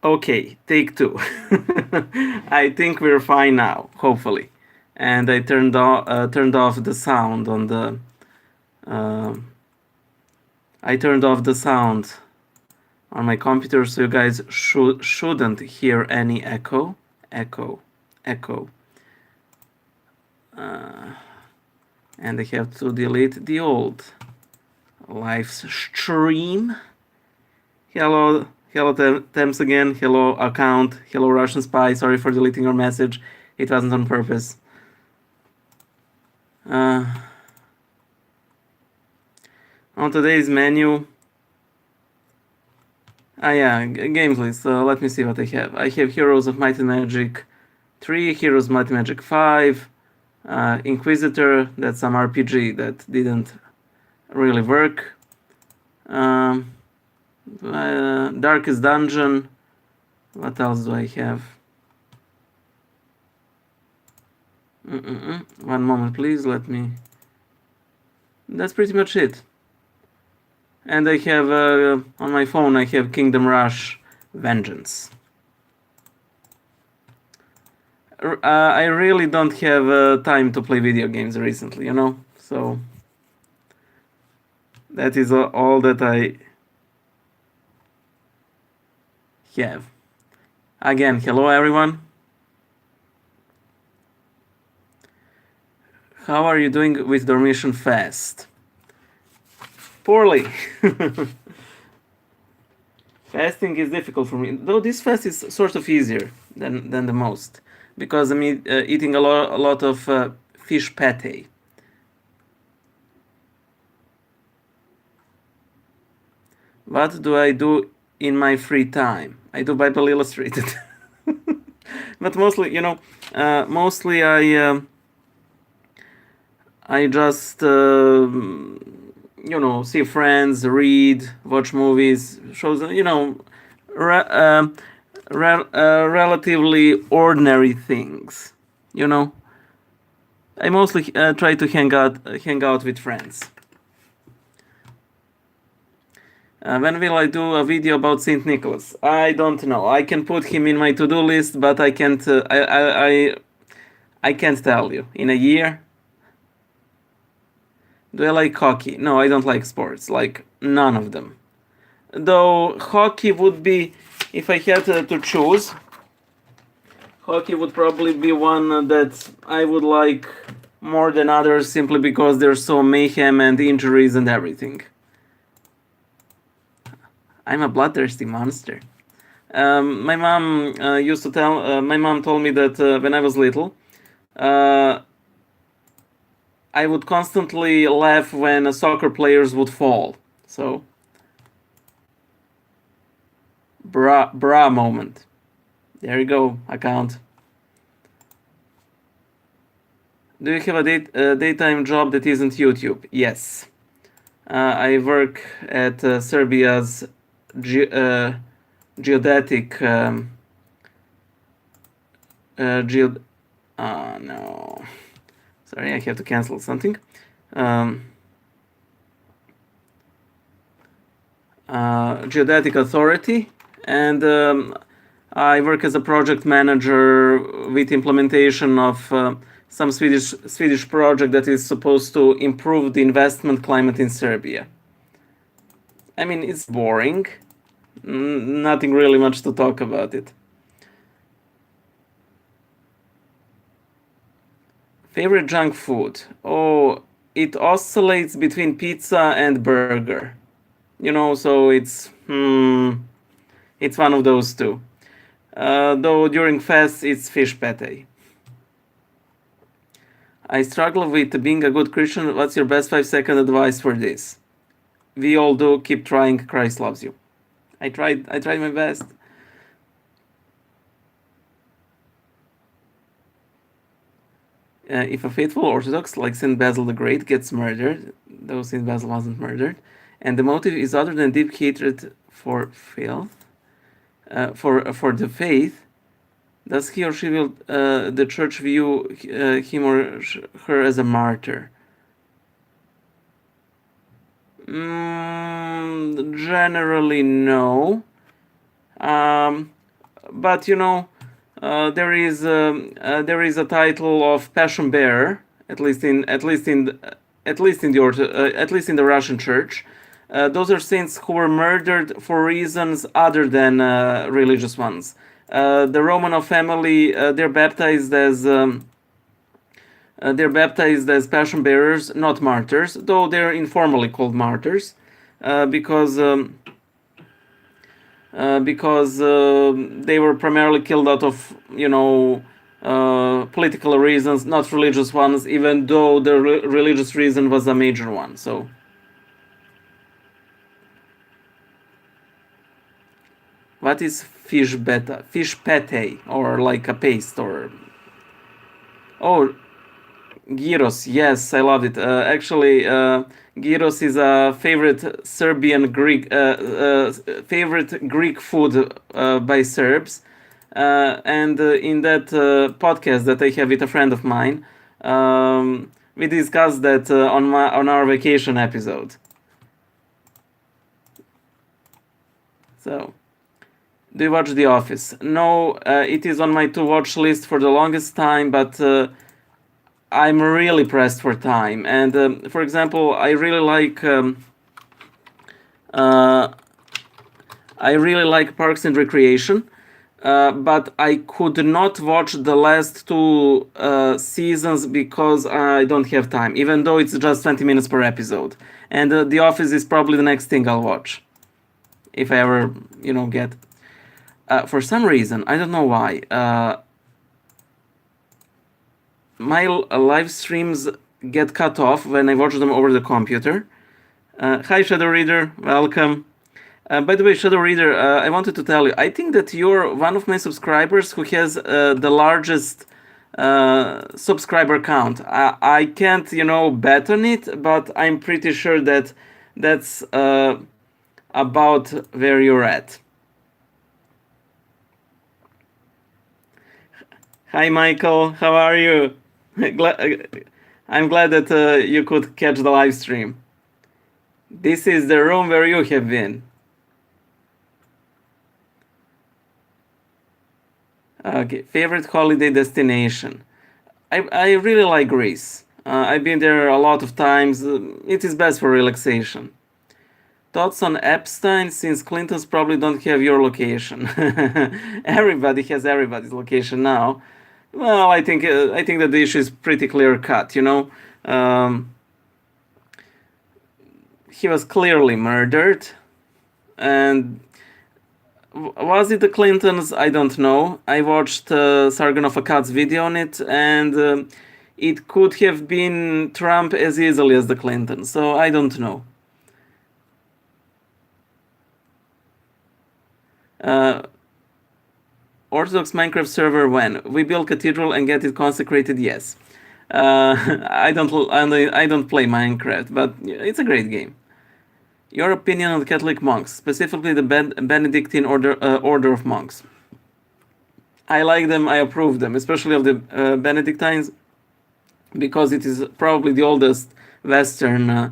Okay, take two. I think we're fine now, hopefully. And I turned off the sound on the. Uh, I turned off the sound on my computer, so you guys shouldn't hear any echo. Echo, echo. And I have to delete the old live stream. Hello, hello, Thames again. Hello, account. Hello, Russian spy. Sorry for deleting your message. It wasn't on purpose. On today's menu. Yeah, games list. Let me see what I have. I have Heroes of Might and Magic 3, Heroes of Might and Magic 5, Inquisitor. That's some RPG that didn't really work. Darkest Dungeon. What else do I have? One moment, please. Let me. That's pretty much it. And I have on my phone. I have Kingdom Rush Vengeance. I really don't have time to play video games recently, you know. So that is all that I have. Again, hello everyone. How are you doing with Dormition fast? Poorly. Fasting is difficult for me, though this fast is sort of easier than the most, because I'm eating a lot of fish pate. What do I do in my free time? I do Bible Illustrated. But mostly, you know, mostly I just you know, see friends, read, watch movies, shows, you know, relatively ordinary things, you know. I mostly try to hang out with friends. When will I do a video about Saint Nicholas? I don't know. I can put him in my to-do list, but I can't. I can't tell you. In a year. Do I like hockey? No, I don't like sports. Like none of them. Though hockey would be, if I had to choose, hockey would probably be one that I would like more than others, simply because there's so mayhem and injuries and everything. I'm a bloodthirsty monster. My mom used to tell. My mom told me that when I was little, I would constantly laugh when soccer players would fall. So, bra moment. There you go, account. Do you have a daytime job that isn't YouTube? Yes. I work at Serbia's geodetic. No. Sorry, I have to cancel something. Geodetic Authority, and I work as a project manager with implementation of some Swedish project that is supposed to improve the investment climate in Serbia. I mean, it's boring. Nothing really much to talk about it. Favorite junk food? Oh, it oscillates between pizza and burger. You know, so it's one of those two. Though during fasts, it's fish pate. I struggle with being a good Christian. What's your best 5-second advice for this? We all do. Keep trying. Christ loves you. I tried my best. If a faithful Orthodox like Saint Basil the Great gets murdered, though Saint Basil wasn't murdered, and the motive is other than deep hatred for filth, for the faith, does he or she will the church view him or her as a martyr? Generally, no. but there is a title of Passion Bearer, at least in the Russian Church. Those are saints who were murdered for reasons other than religious ones. The Romanov family, they're baptized as passion bearers, not martyrs, though they're informally called martyrs, because they were primarily killed out of political reasons, not religious ones, even though the religious reason was a major one. So what is fish beta? Fish pate, or like a paste, or gyros. Yes, I loved it. Actually, gyros is a favorite favorite Greek food by Serbs. And in that podcast that I have with a friend of mine, we discussed that on our vacation episode. So, do you watch The Office? No, it is on my to-watch list for the longest time, but I'm really pressed for time. And for example, I really like Parks and Recreation, but I could not watch the last two seasons because I don't have time, even though it's just 20 minutes per episode. And The Office is probably the next thing I'll watch, if I ever, get. For some reason, I don't know why, my live streams get cut off when I watch them over the computer. Hi, Shadow Reader, welcome. By the way, Shadow Reader, I wanted to tell you, I think that you're one of my subscribers who has the largest subscriber count. I can't, bet on it, but I'm pretty sure that that's about where you're at. Hi, Michael, how are you? I'm glad that you could catch the live stream. This is the room where you have been. Okay, favorite holiday destination. I really like Greece. I've been there a lot of times. It is best for relaxation. Thoughts on Epstein, since Clintons probably don't have your location. Everybody has everybody's location now. Well, I think that the issue is pretty clear cut. He was clearly murdered, and was it the Clintons? I don't know. I watched Sargon of Akkad's video on it, and it could have been Trump as easily as the Clintons. So I don't know. Orthodox Minecraft server when? We build cathedral and get it consecrated, yes. I don't play Minecraft, but it's a great game. Your opinion on the Catholic monks, specifically the Benedictine order of monks. I like them, I approve them, especially of the Benedictines, because it is probably the oldest Western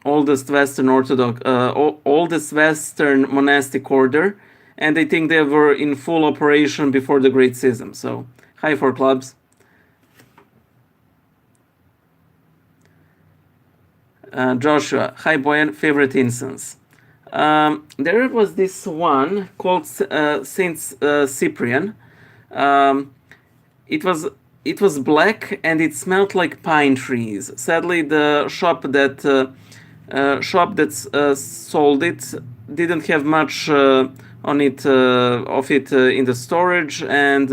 Orthodox, oldest Western monastic order, and I think they were in full operation before the Great Schism. So, hi, Four Clubs. Joshua, hi, Boyan, favorite incense. There was this one called Saint Cyprian. It was black and it smelled like pine trees. Sadly, the shop that sold it didn't have much on it of it in the storage, and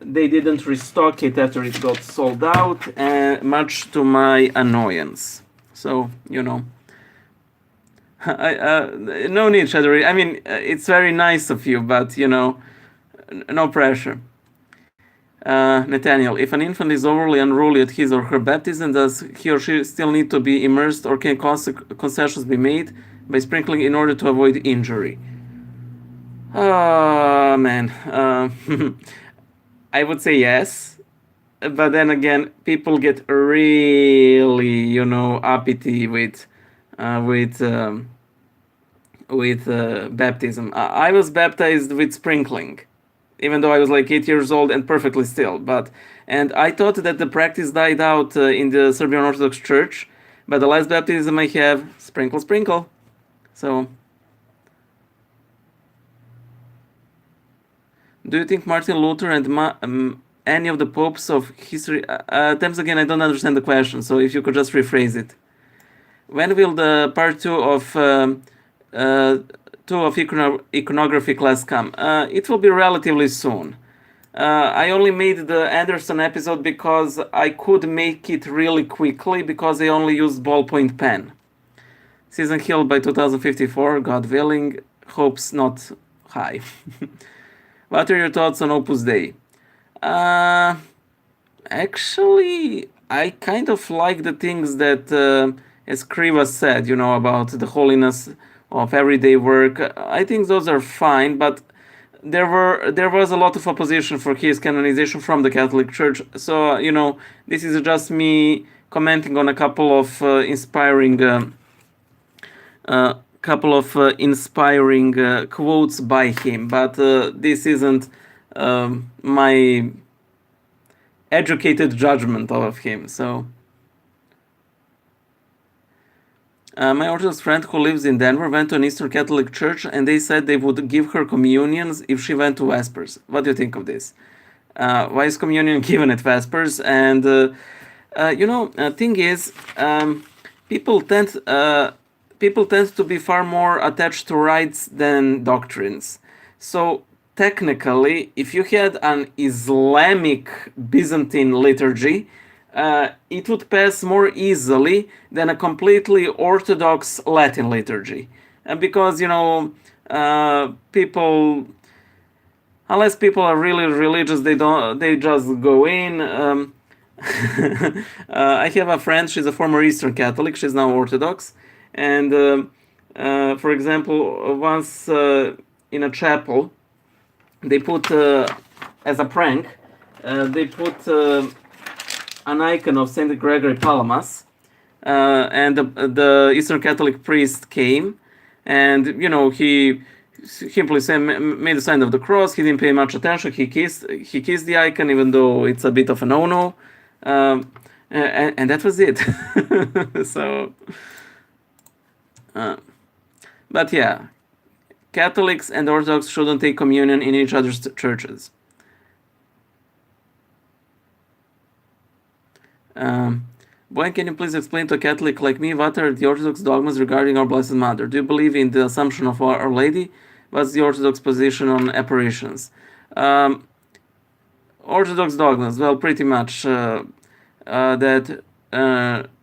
they didn't restock it after it got sold out, much to my annoyance. So no need, Shadowy. I mean, it's very nice of you, but no pressure. Nathaniel, if an infant is overly unruly at his or her baptism, does he or she still need to be immersed, or can concessions be made by sprinkling in order to avoid injury? Oh, man. I would say yes, but then again, people get really, uppity with baptism. I was baptized with sprinkling, even though I was like 8 years old and perfectly still. And I thought that the practice died out in the Serbian Orthodox Church, but the last baptism I have, sprinkle, sprinkle. So, do you think Martin Luther and any of the popes of history? Times again, I don't understand the question, so if you could just rephrase it. When will the part two of iconography class come? It will be relatively soon. I only made the Anderson episode because I could make it really quickly because I only used ballpoint pen. Season Hill by 2054, God willing, hopes not high. What are your thoughts on Opus Dei? Actually, I kind of like the things that Escriva said, about the holiness of everyday work. I think those are fine, but there was a lot of opposition for his canonization from the Catholic Church. So, this is just me commenting on a couple of inspiring quotes by him, but this isn't my educated judgment of him. So, my Orthodox friend who lives in Denver went to an Eastern Catholic church, and they said they would give her communions if she went to Vespers. What do you think of this? Why is communion given at Vespers? And thing is, people tend to be far more attached to rites than doctrines. So technically, if you had an Islamic Byzantine liturgy, it would pass more easily than a completely Orthodox Latin liturgy. And because, people, unless people are really religious, they just go in. I have a friend, she's a former Eastern Catholic, she's now Orthodox. And, for example, once in a chapel, they put, as a prank, they put an icon of Saint Gregory Palamas, and the Eastern Catholic priest came, and he simply made the sign of the cross. He didn't pay much attention. He kissed the icon, even though it's a bit of a no-no, and that was it. So, but yeah, Catholics and Orthodox shouldn't take communion in each other's churches. Boy, can you please explain to a Catholic like me what are the Orthodox dogmas regarding our Blessed Mother? Do you believe in the Assumption of Our Lady? What's the Orthodox position on apparitions? Orthodox dogmas, well, pretty much that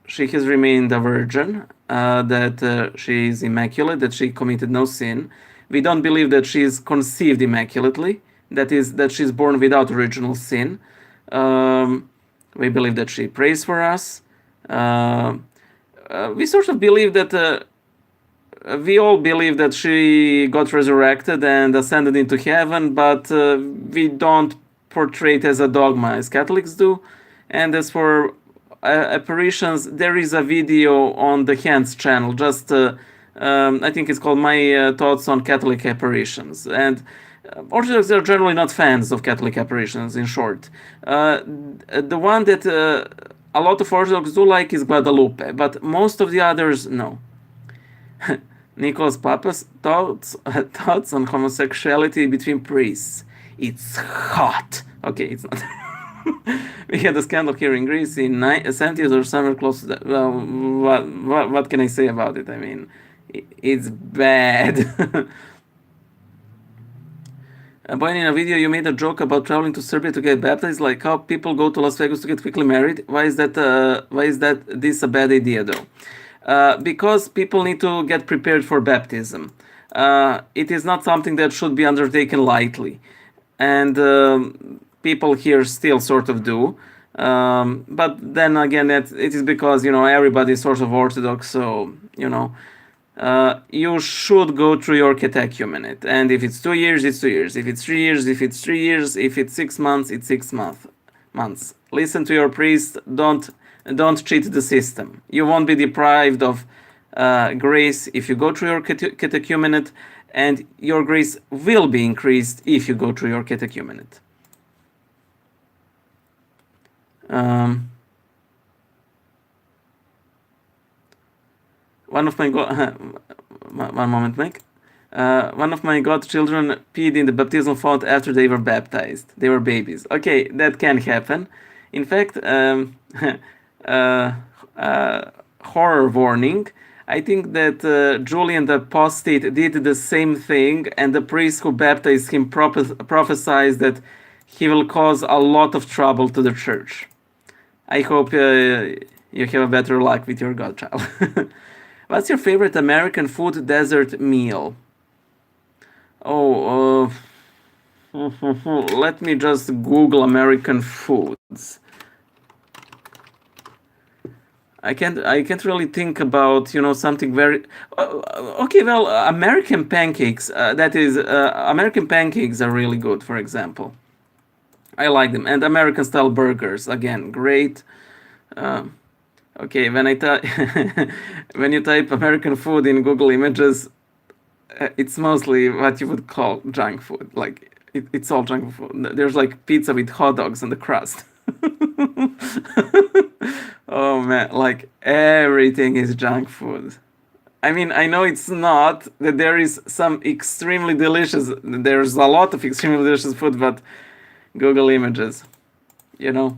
she has remained a virgin, that she is immaculate, that she committed no sin. We don't believe that she is conceived immaculately, that is, that she's born without original sin. We believe that she prays for us. We sort of believe that we all believe that she got resurrected and ascended into heaven, but we don't portray it as a dogma as Catholics do. And as for apparitions, there is a video on the Hands channel, just I think it's called My Thoughts on Catholic Apparitions. And Orthodox are generally not fans of Catholic apparitions, in short. The one that a lot of Orthodox do like is Guadalupe, but most of the others, no. Nicholas Papa's thoughts on homosexuality between priests. It's hot. Okay, it's not. We had a scandal here in Greece in 70s or somewhere close to that. Well, what can I say about it? I mean, it's bad. Boy, in a video you made a joke about traveling to Serbia to get baptized, like how people go to Las Vegas to get quickly married. Why is that this a bad idea though? Because people need to get prepared for baptism. It is not something that should be undertaken lightly, and people here still sort of do. But then again, it is because everybody is sort of Orthodox, so you should go through your catecumενate, and if it's 2 years, it's 2 years. If it's 3 years, if it's 3 years. If it's 6 months, it's 6 months. Listen to your priest. Don't cheat the system. You won't be deprived of grace if you go through your catechumenate, and your grace will be increased if you go through your catechumenate. One of my one moment, Mike. One of my godchildren peed in the baptismal font after they were baptized. They were babies. Okay, that can happen. In fact, horror warning. I think that Julian the Apostate did the same thing, and the priest who baptized him prophesied that he will cause a lot of trouble to the church. I hope you have a better luck with your godchild. What's your favorite American food dessert meal? Oh, let me just Google American foods. I can't really think about something very. Okay, well, American pancakes. American pancakes are really good. For example, I like them, and American style burgers again, great. Okay, when when you type American food in Google Images, it's mostly what you would call junk food. Like it's all junk food. There's like pizza with hot dogs on the crust. Oh man, like everything is junk food. I mean, I know it's not, that there is some extremely delicious, there's a lot of extremely delicious food, but Google Images, Do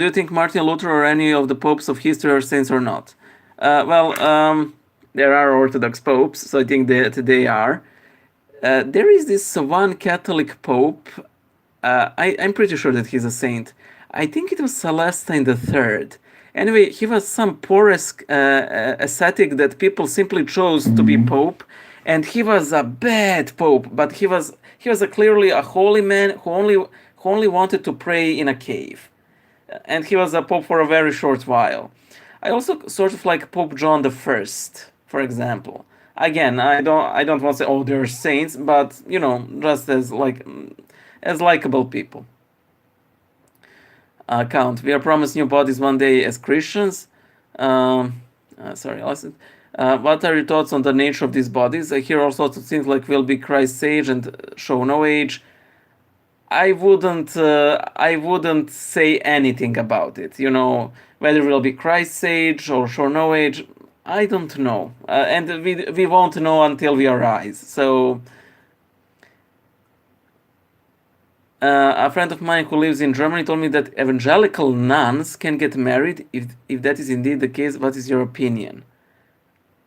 you think Martin Luther or any of the popes of history are saints or not? There are Orthodox popes, so I think that they are. There is this one Catholic pope. I'm pretty sure that he's a saint. I think it was Celestine III. Anyway, he was some poor ascetic that people simply chose to be pope, and he was a bad pope. But he was clearly a holy man who only wanted to pray in a cave, and he was a pope for a very short while. I also sort of like Pope John I, for example. Again, I don't want to say they're saints, but just as likable people. Count. We are promised new bodies one day as Christians. Sorry, listen. What are your thoughts on the nature of these bodies? I hear all sorts of things like will be Christ's age and show no age. I wouldn't say anything about it. Whether it will be Christ's age or show no age. I don't know, and we won't know until we arise. So, a friend of mine who lives in Germany told me that evangelical nuns can get married. If that is indeed the case, what is your opinion?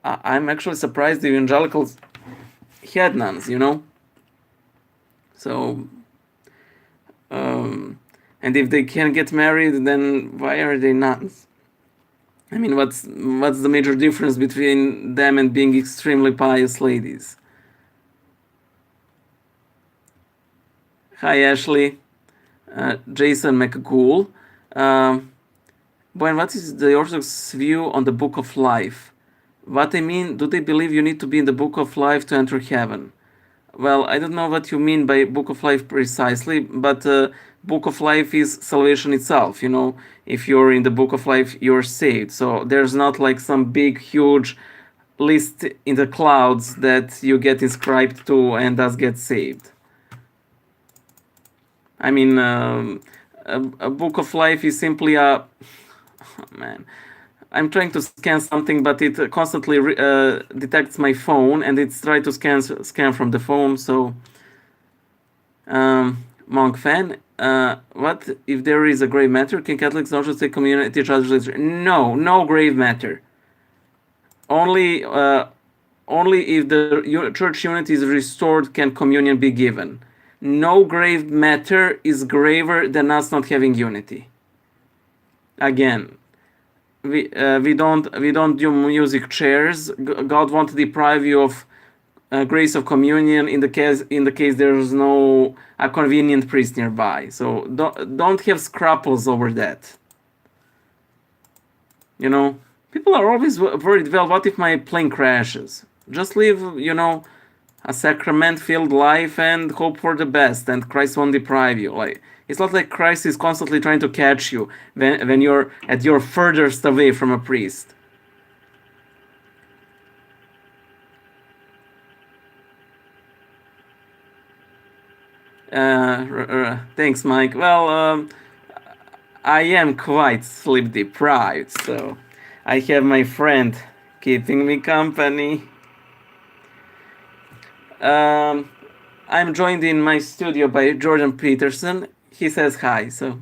I'm actually surprised the evangelicals had nuns, So, and if they can get married, then why are they nuns? I mean, what's the major difference between them and being extremely pious ladies? Hi, Ashley. Jason McGool. Boy, what is the Orthodox view on the Book of Life? What I mean, do they believe you need to be in the Book of Life to enter heaven? Well, I don't know what you mean by Book of Life precisely, but Book of Life is salvation itself. If you're in the Book of Life, you're saved. So there's not like some big, huge list in the clouds that you get inscribed to and thus get saved. I mean, a Book of Life is simply a... Oh, man. I'm trying to scan something, but it constantly detects my phone, and it's trying to scan from the phone. So, Monk fan, what if there is a grave matter? Can Catholics not just take communion and teach others? No grave matter. Only if the church unity is restored can communion be given. No grave matter is graver than us not having unity. Again. We don't do music chairs. God won't deprive you of grace of communion in the case there is no a convenient priest nearby. So don't have scruples over that. People are always worried. Well, what if my plane crashes? Just leave a sacrament-filled life and hope for the best, and Christ won't deprive you. Like, it's not like Christ is constantly trying to catch you when you're at your furthest away from a priest. Thanks, Mike. Well, I am quite sleep deprived, so I have my friend keeping me company. I'm joined in my studio by Jordan Peterson. He says hi, so...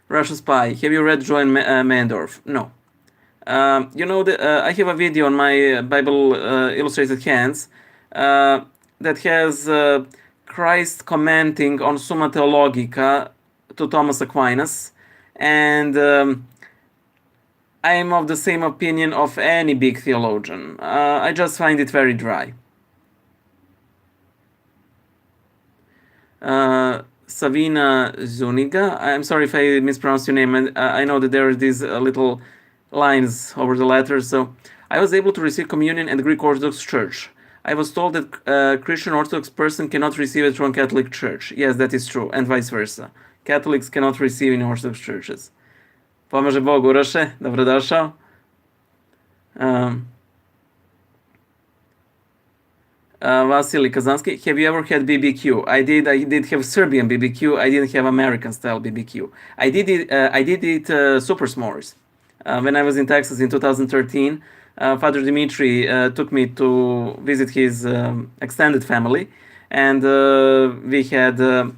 Russian Spy, have you read Joan Mandorf? No. You know, I have a video on my Bible Illustrated Hands that has Christ commenting on Summa Theologica to Thomas Aquinas, and I am of the same opinion of any big theologian. I just find it very dry. Savina Zuniga, I'm sorry if I mispronounced your name, and I know that there are these little lines over the letters. So, I was able to receive communion in the Greek Orthodox Church. I was told that a Christian Orthodox person cannot receive it from Catholic Church. Yes, that is true, and vice versa. Catholics cannot receive in Orthodox churches. Pomaže Bog, Uroše, dobrodošao. Vasily Kazansky, have you ever had BBQ? I did have Serbian BBQ. I didn't have American style BBQ. I did eat super s'mores. When I was in Texas in 2013, Father Dimitri took me to visit his extended family, and we had a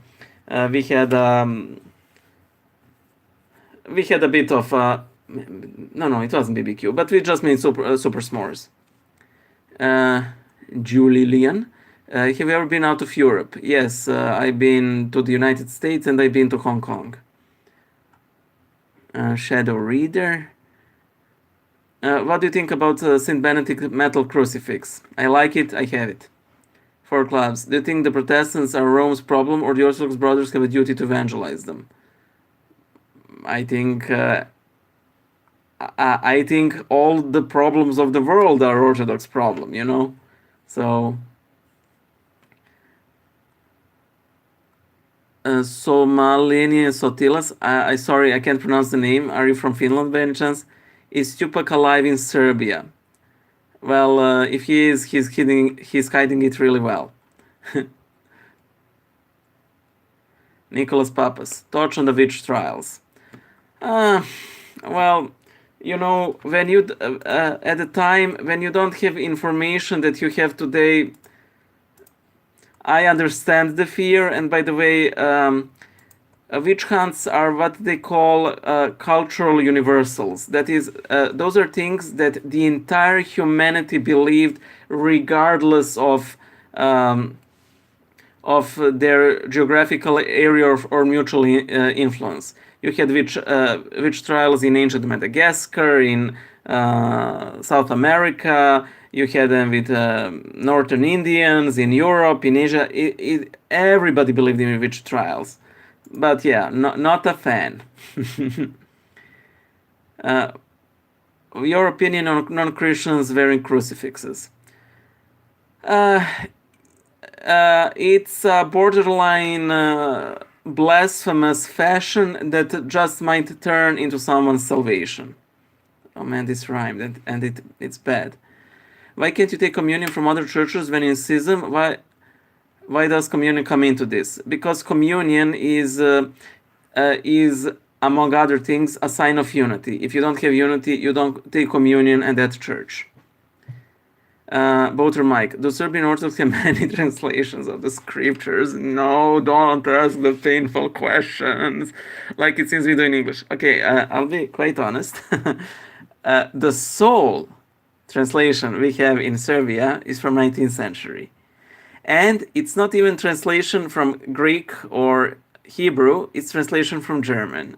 bit of no, it wasn't BBQ, but we just made super s'mores. Julie Lian, have you ever been out of Europe? Yes, I've been to the United States and I've been to Hong Kong. Shadow Reader. What do you think about St. Benedict metal crucifix? I like it, I have it. 4 clubs. Do you think the Protestants are Rome's problem, or the Orthodox brothers have a duty to evangelize them? I think all the problems of the world are Orthodox problem, you know? So, Somalini Sotilas, sorry, I can't pronounce the name. Are you from Finland by any chance? Is Tupac alive in Serbia? Well, if he is, he's hiding it really well. Nicholas Papas, touch on the witch trials. Well, you know, when you at the time when you don't have information that you have today, I understand the fear. And by the way, witch hunts are what they call cultural universals. That is, those are things that the entire humanity believed, regardless of their geographical area or mutual influence. You had witch trials in ancient Madagascar, in South America. You had them with Northern Indians, in Europe, in Asia. Everybody believed in witch trials. But yeah, not a fan. Your opinion on non-Christians wearing crucifixes? It's a borderline blasphemous fashion that just might turn into someone's salvation. Oh man, this rhymed, and it's bad. Why can't you take communion from other churches when in schism? Why does communion come into this? Because communion is among other things a sign of unity. If you don't have unity, you don't take communion at that church. Boater Mike, do Serbian Orthodox have many translations of the scriptures? No, don't ask the painful questions like it seems we do in English. Okay, I'll be quite honest. The sole translation we have in Serbia is from 19th century. And it's not even translation from Greek or Hebrew, it's translation from German.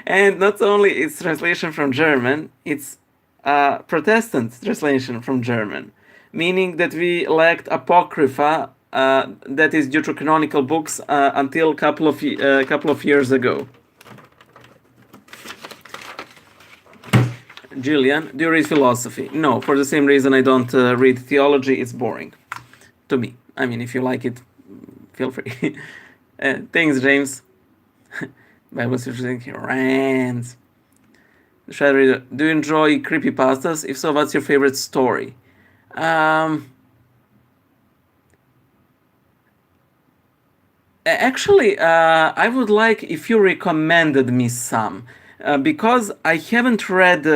And not only it's translation from German, it's Protestant translation from German, meaning that we lacked apocrypha, that is deuterocanonical books, until a couple of years ago. Jillian, do you read philosophy? No, for the same reason I don't read theology. It's boring to me. I mean, if you like it, feel free. Thanks, James. Bible interesting rants. Shadow, do you enjoy creepypastas? If so, what's your favorite story? Actually, I would like if you recommended me some, because I haven't read.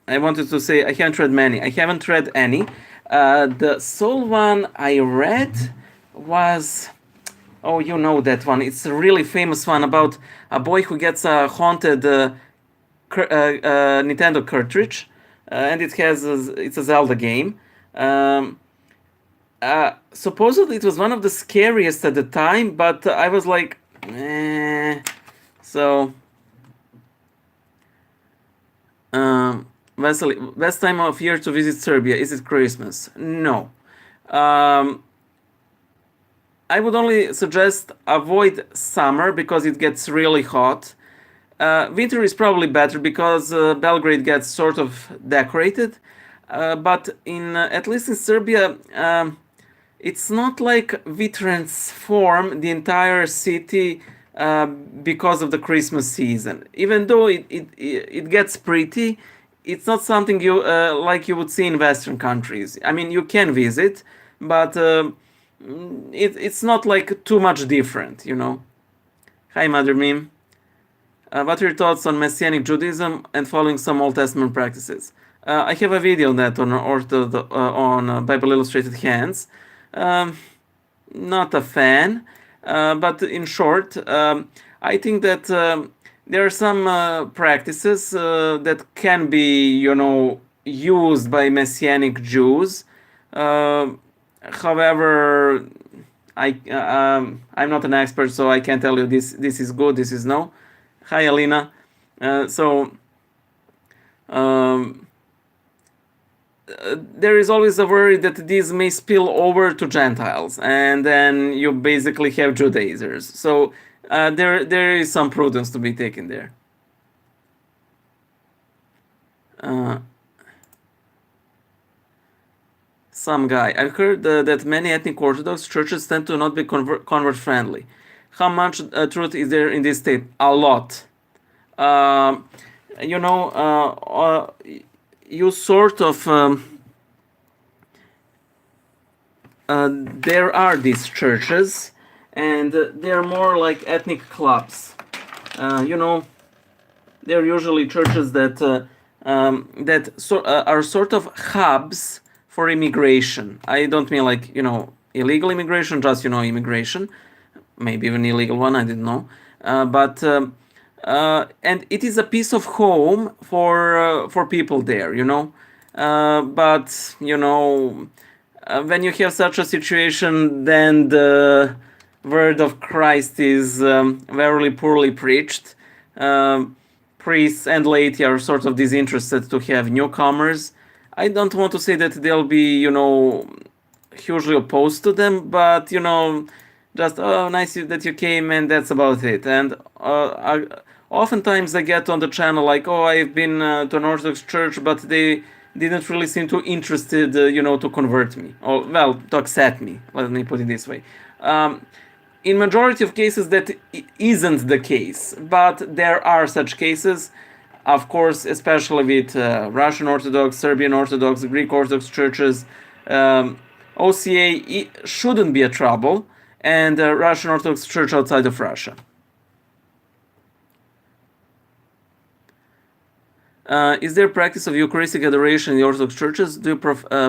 I wanted to say I haven't read many. I haven't read any. The sole one I read was, oh, you know that one. It's a really famous one about a boy who gets a haunted Nintendo cartridge, and it's a Zelda game. Supposedly it was one of the scariest at the time, but I was like, eh. So, Vasily, best time of year to visit Serbia, is it Christmas? No. I would only suggest avoid summer because it gets really hot. Winter is probably better because Belgrade gets sort of decorated, but at least in Serbia, it's not like we transform the entire city because of the Christmas season. Even though it gets pretty, it's not something you like you would see in Western countries. I mean, you can visit, but it's not like too much different, you know. Hi, Mother Meme. What are your thoughts on Messianic Judaism and following some Old Testament practices? I have a video on that on Bible Illustrated Hands. Not a fan, but in short, I think that there are some practices that can be, you know, used by Messianic Jews. However, I'm not an expert, so I can't tell you this is good, this is no. Hi, Alina. There is always a worry that these may spill over to Gentiles, and then you basically have Judaizers. So there is some prudence to be taken there. Some guy. I've heard that many ethnic Orthodox churches tend to not be convert friendly. How much truth is there in this state? A lot. You know, you sort of there are these churches, and they're more like ethnic clubs. You know, they're usually churches that are sort of hubs for immigration. I don't mean like, you know, illegal immigration, just, you know, immigration, maybe even illegal one, I didn't know. And it is a piece of home for people there, you know. But you know, when you have such a situation, then the word of Christ is very poorly preached. Priests and laity are sort of disinterested to have newcomers. I don't want to say that they'll be, you know, hugely opposed to them, but you know, just, oh, nice that you came, and that's about it. And oftentimes I get on the channel like, oh, I've been to an Orthodox church, but they didn't really seem too interested, you know, to convert me, or well, to accept me. Let me put it this way. In majority of cases, that isn't the case, but there are such cases. Of course, especially with Russian Orthodox, Serbian Orthodox, Greek Orthodox churches, OCA shouldn't be a trouble, and Russian Orthodox Church outside of Russia. Is there practice of Eucharistic adoration in the Orthodox churches? Do you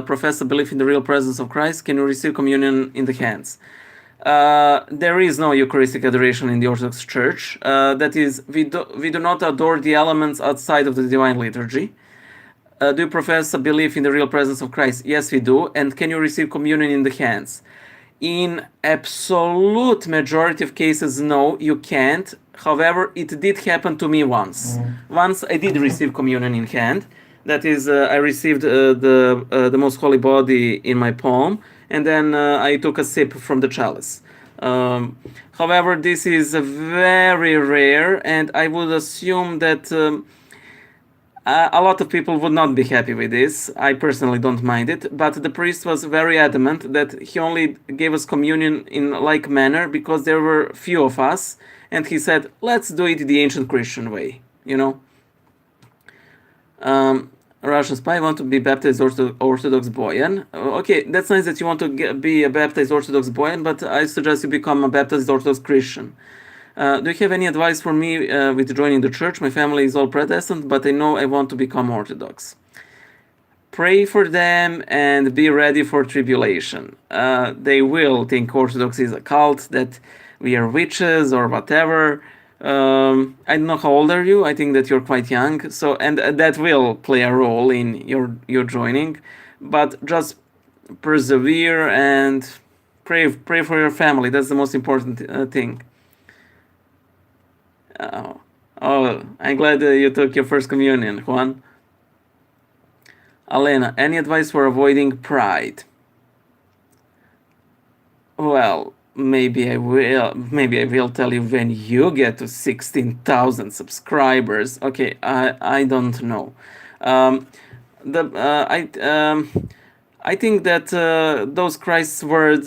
profess a belief in the real presence of Christ? Can you receive communion in the hands? There is no Eucharistic adoration in the Orthodox Church. That is, we do not adore the elements outside of the divine liturgy. Do you profess a belief in the real presence of Christ? Yes, we do. And can you receive communion in the hands? In absolute majority of cases, no, you can't. However, it did happen to me once. Once I did receive communion in hand. That is, I received the most holy body in my palm, and then I took a sip from the chalice. However, this is very rare, and I would assume that A lot of people would not be happy with this. I personally don't mind it, but the priest was very adamant that he only gave us communion in like manner because there were few of us, and he said, let's do it the ancient Christian way, you know. Russian spy want to be baptized Orthodox Boyan. Okay, that's nice that you want to be a baptized Orthodox Boyan, but I suggest you become a baptized Orthodox Christian. Do you have any advice for me with joining the church? My family is all Protestant, but I know I want to become Orthodox. Pray for them and be ready for tribulation. They will think Orthodox is a cult, that we are witches or whatever. I don't know how old are you. I think that you're quite young. So, and that will play a role in your joining. But just persevere and pray for your family. That's the most important thing. Oh, I'm glad you took your first communion, Juan. Alena, any advice for avoiding pride? Well, maybe I will tell you when you get to 16,000 subscribers. Okay, I don't know. I think that those Christ's words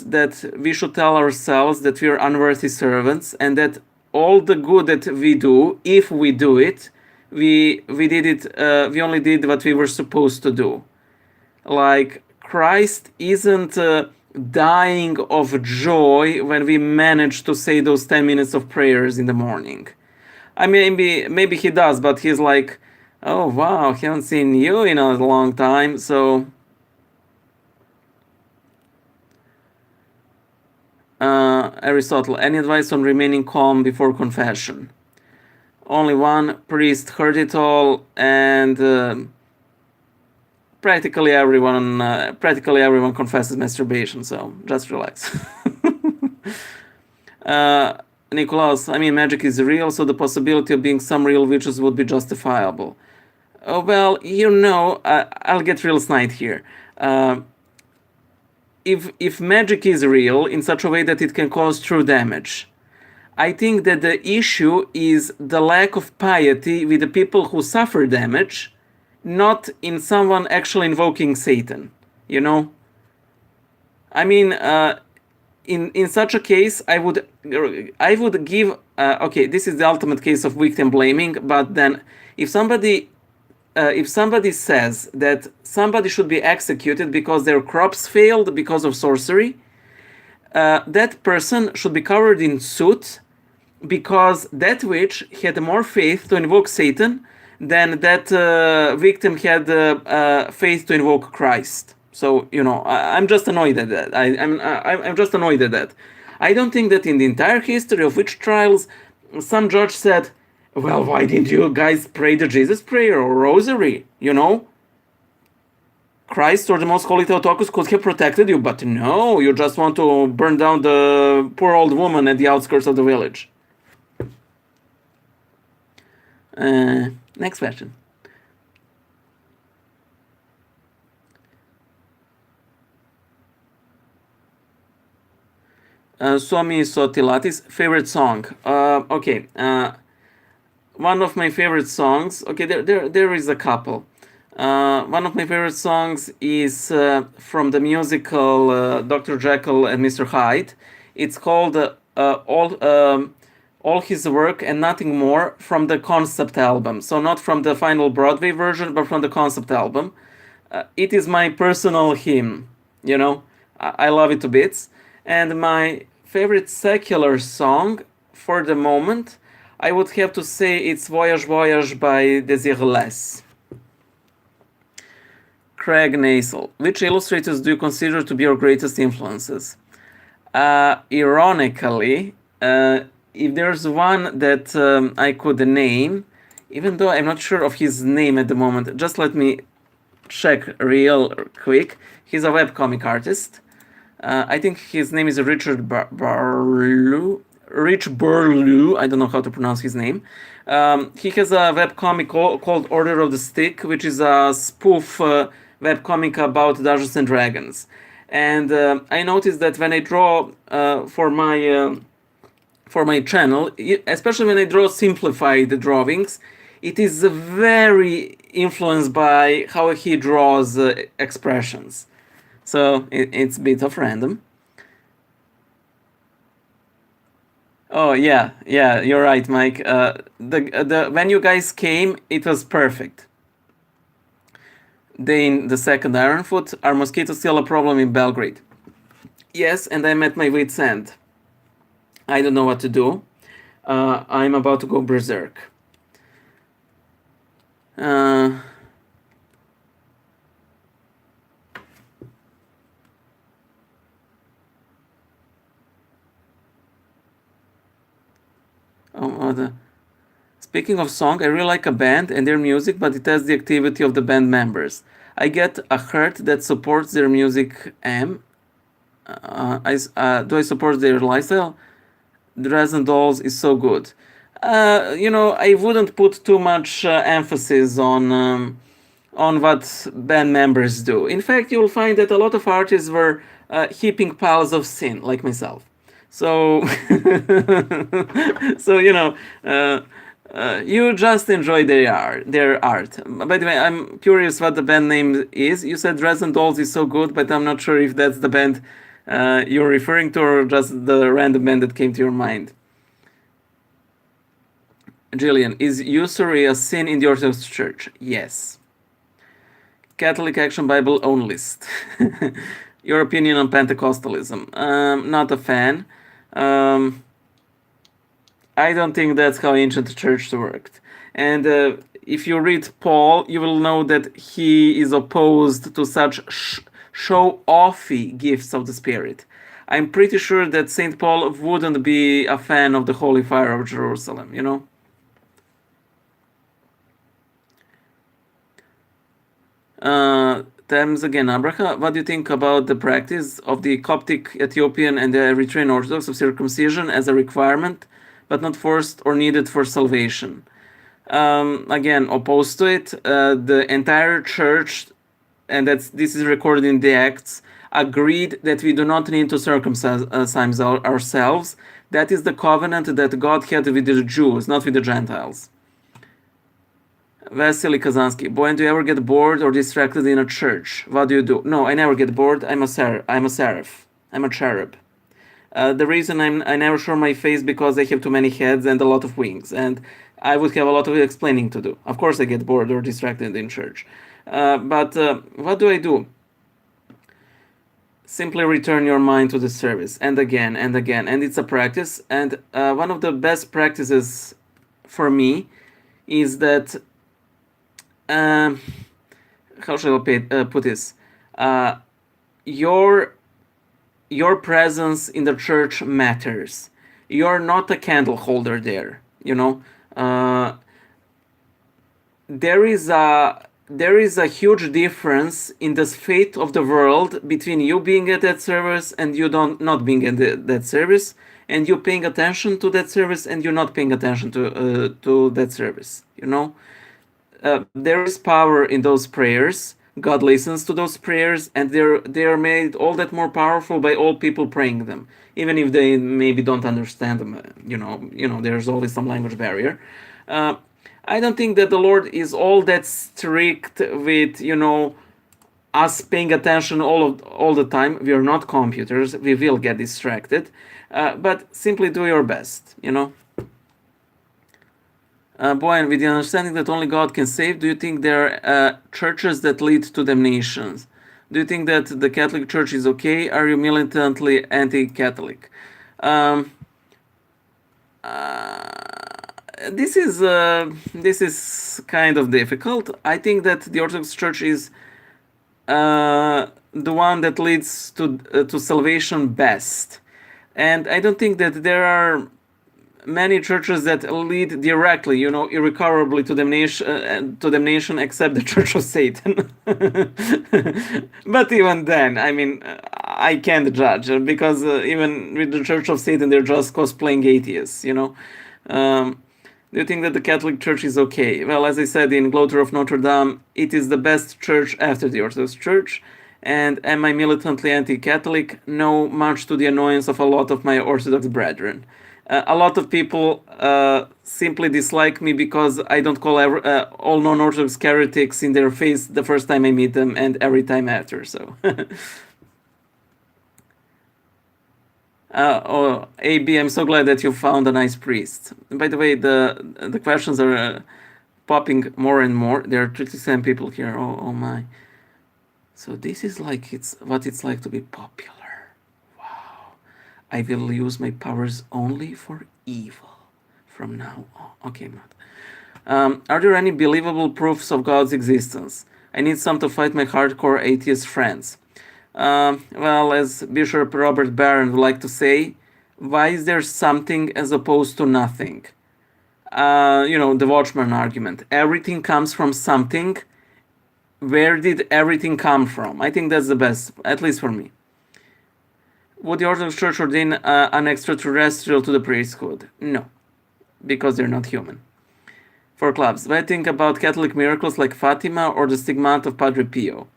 that we should tell ourselves that we are unworthy servants, and that all the good that we do, if we do it, we did it. We only did what we were supposed to do. Like, Christ isn't dying of joy when we manage to say those 10 minutes of prayers in the morning. I mean, maybe he does, but he's like, oh wow, haven't seen you in a long time, so Aristotle, any advice on remaining calm before confession? Only one priest heard it all, and practically everyone confesses masturbation, so just relax. Nicholas, I mean, magic is real, so the possibility of being some real witches would be justifiable. Oh, well, you know, I'll get real snide here. If magic is real in such a way that it can cause true damage, I think that the issue is the lack of piety with the people who suffer damage, not in someone actually invoking Satan, you know? I mean, in such a case, I would give, okay, this is the ultimate case of victim blaming, but then if somebody says that somebody should be executed because their crops failed because of sorcery, that person should be covered in soot, because that witch had more faith to invoke Satan than that victim had faith to invoke Christ. So, you know, I'm just annoyed at that. I'm just annoyed at that. I don't think that in the entire history of witch trials, some judge said, well, why didn't you guys pray the Jesus prayer or Rosary, you know? Christ or the Most Holy Theotokos could have protected you, but no, you just want to burn down the poor old woman at the outskirts of the village. Next question. Swami Sotilatis, favorite song. Okay. One of my favorite songs. Okay, there is a couple. One of my favorite songs is from the musical Dr. Jekyll and Mr. Hyde. It's called All His Work and Nothing More, from the concept album. So not from the final Broadway version, but from the concept album. It is my personal hymn, you know. I love it to bits. And my favorite secular song for the moment, I would have to say it's Voyage Voyage by Desireless. Craig Nasel, which illustrators do you consider to be your greatest influences? Ironically, if there's one that I could name, even though I'm not sure of his name at the moment, just let me check real quick. He's a webcomic artist. I think his name is Richard Burlew. Rich Burlew, I don't know how to pronounce his name. He has a webcomic called Order of the Stick, which is a spoof webcomic about Dungeons and Dragons. And I noticed that when I draw for my channel, especially when I draw simplified drawings, it is very influenced by how he draws expressions. So it's a bit of random. Oh yeah, you're right, Mike. The when you guys came, it was perfect. Then the second Iron Foot, are mosquitoes still a problem in Belgrade? Yes, and I'm at my wit's end. I don't know what to do. I'm about to go berserk. Oh, Speaking of song, I really like a band and their music, but it has the activity of the band members. I get a hurt that supports their music. Do I support their lifestyle? Dresden Dolls is so good. I wouldn't put too much emphasis on what band members do. In fact, you'll find that a lot of artists were heaping piles of sin, like myself. So, so you just enjoy their art. By the way, I'm curious what the band name is. You said Dresden Dolls is so good, but I'm not sure if that's the band you're referring to or just the random band that came to your mind. Jillian, is usury a sin in the Orthodox Church? Yes. Catholic Action Bible own list. Your opinion on Pentecostalism? Not a fan. I don't think that's how ancient church worked. And if you read Paul, you will know that he is opposed to such show-offy gifts of the Spirit. I'm pretty sure that St. Paul wouldn't be a fan of the Holy Fire of Jerusalem, you know? Thames again, Abraha, what do you think about the practice of the Coptic, Ethiopian, and the Eritrean Orthodox of circumcision as a requirement, but not forced or needed for salvation? Again, opposed to it. The entire church, and this is recorded in the Acts, agreed that we do not need to circumcise ourselves. That is the covenant that God had with the Jews, not with the Gentiles. Vasily Kazansky, Boyan, do you ever get bored or distracted in a church? What do you do? No, I never get bored. I'm a seraph. I'm a cherub. The reason I never show my face because I have too many heads and a lot of wings, and I would have a lot of explaining to do. Of course, I get bored or distracted in church. But what do I do? Simply return your mind to the service, and again, and again. And it's a practice. And one of the best practices for me is that, how shall I put this? Your presence in the church matters. You're not a candle holder there, you know. There is a huge difference in the fate of the world between you being at that service and you not being at that service, and you paying attention to that service and you're not paying attention to that service, you know. There is power in those prayers. God listens to those prayers, and they are made all that more powerful by all people praying them, even if they maybe don't understand them. You know, there's always some language barrier. I don't think that the Lord is all that strict with us paying attention all the time. We are not computers. We will get distracted, but simply do your best. You know. Boyan, with the understanding that only God can save, do you think there are churches that lead to damnations? Do you think that the Catholic Church is okay? Are you militantly anti-Catholic? This is kind of difficult. I think that the Orthodox Church is the one that leads to salvation best, and I don't think that there are many churches that lead directly, irrecoverably to damnation, except the Church of Satan. But even then, I mean, I can't judge because even with the Church of Satan, they're just cosplaying atheists. Do you think that the Catholic Church is okay? Well, as I said in Gloater of Notre Dame, it is the best church after the Orthodox Church. And am I militantly anti-Catholic? No, much to the annoyance of a lot of my Orthodox brethren. A lot of people simply dislike me because I don't call all non-Orthodox heretics in their face the first time I meet them and every time after. So, oh, AB, I'm so glad that you found a nice priest. By the way, the questions are popping more and more. There are 37 people here. Oh my! So this is like what it's like to be popular. I will use my powers only for evil from now on. Okay, Matt. Are there any believable proofs of God's existence? I need some to fight my hardcore atheist friends. Well, as Bishop Robert Barron would like to say, why is there something as opposed to nothing? The Watchman argument. Everything comes from something. Where did everything come from? I think that's the best, at least for me. Would the Orthodox Church ordain an extraterrestrial to the priesthood? No, because they're not human. For clubs, what do you think about Catholic miracles like Fatima or the stigmata of Padre Pio?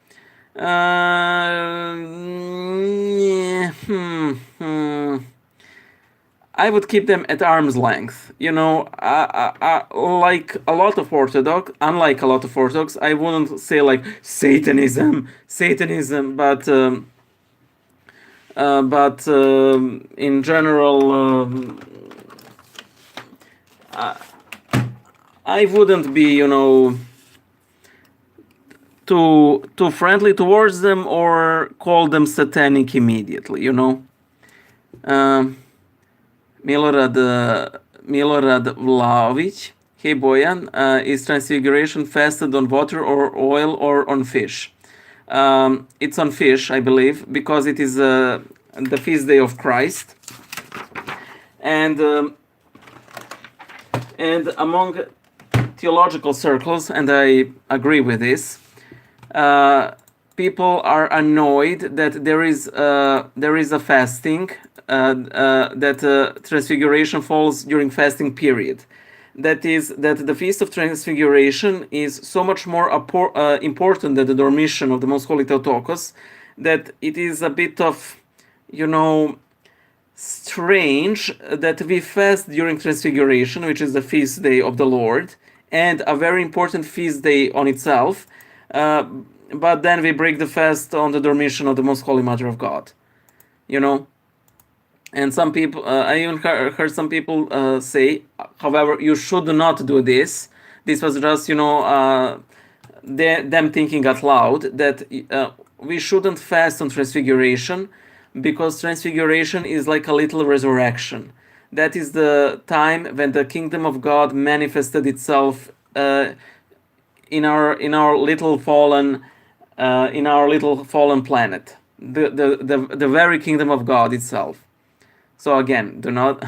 I would keep them at arm's length. Like a lot of Orthodox, unlike a lot of Orthodox, I wouldn't say like Satanism, but in general, I wouldn't be, too friendly towards them or call them satanic immediately. Milorad Vlaovic. Hey Boyan, is Transfiguration fasted on water or oil or on fish? It's on fish, I believe, because it is the feast day of Christ, and among theological circles, and I agree with this, people are annoyed that there is a fasting, that Transfiguration falls during fasting period. That is, that the Feast of Transfiguration is so much more important than the Dormition of the Most Holy Theotokos, that it is a bit of, strange that we fast during Transfiguration, which is the feast day of the Lord, and a very important feast day on itself, but then we break the fast on the Dormition of the Most Holy Mother of God, And some people, I even heard some people say, however, you should not do this. This was just, them thinking out loud that we shouldn't fast on Transfiguration because Transfiguration is like a little resurrection. That is the time when the kingdom of God manifested itself in our little fallen planet, the very kingdom of God itself. So again, do not.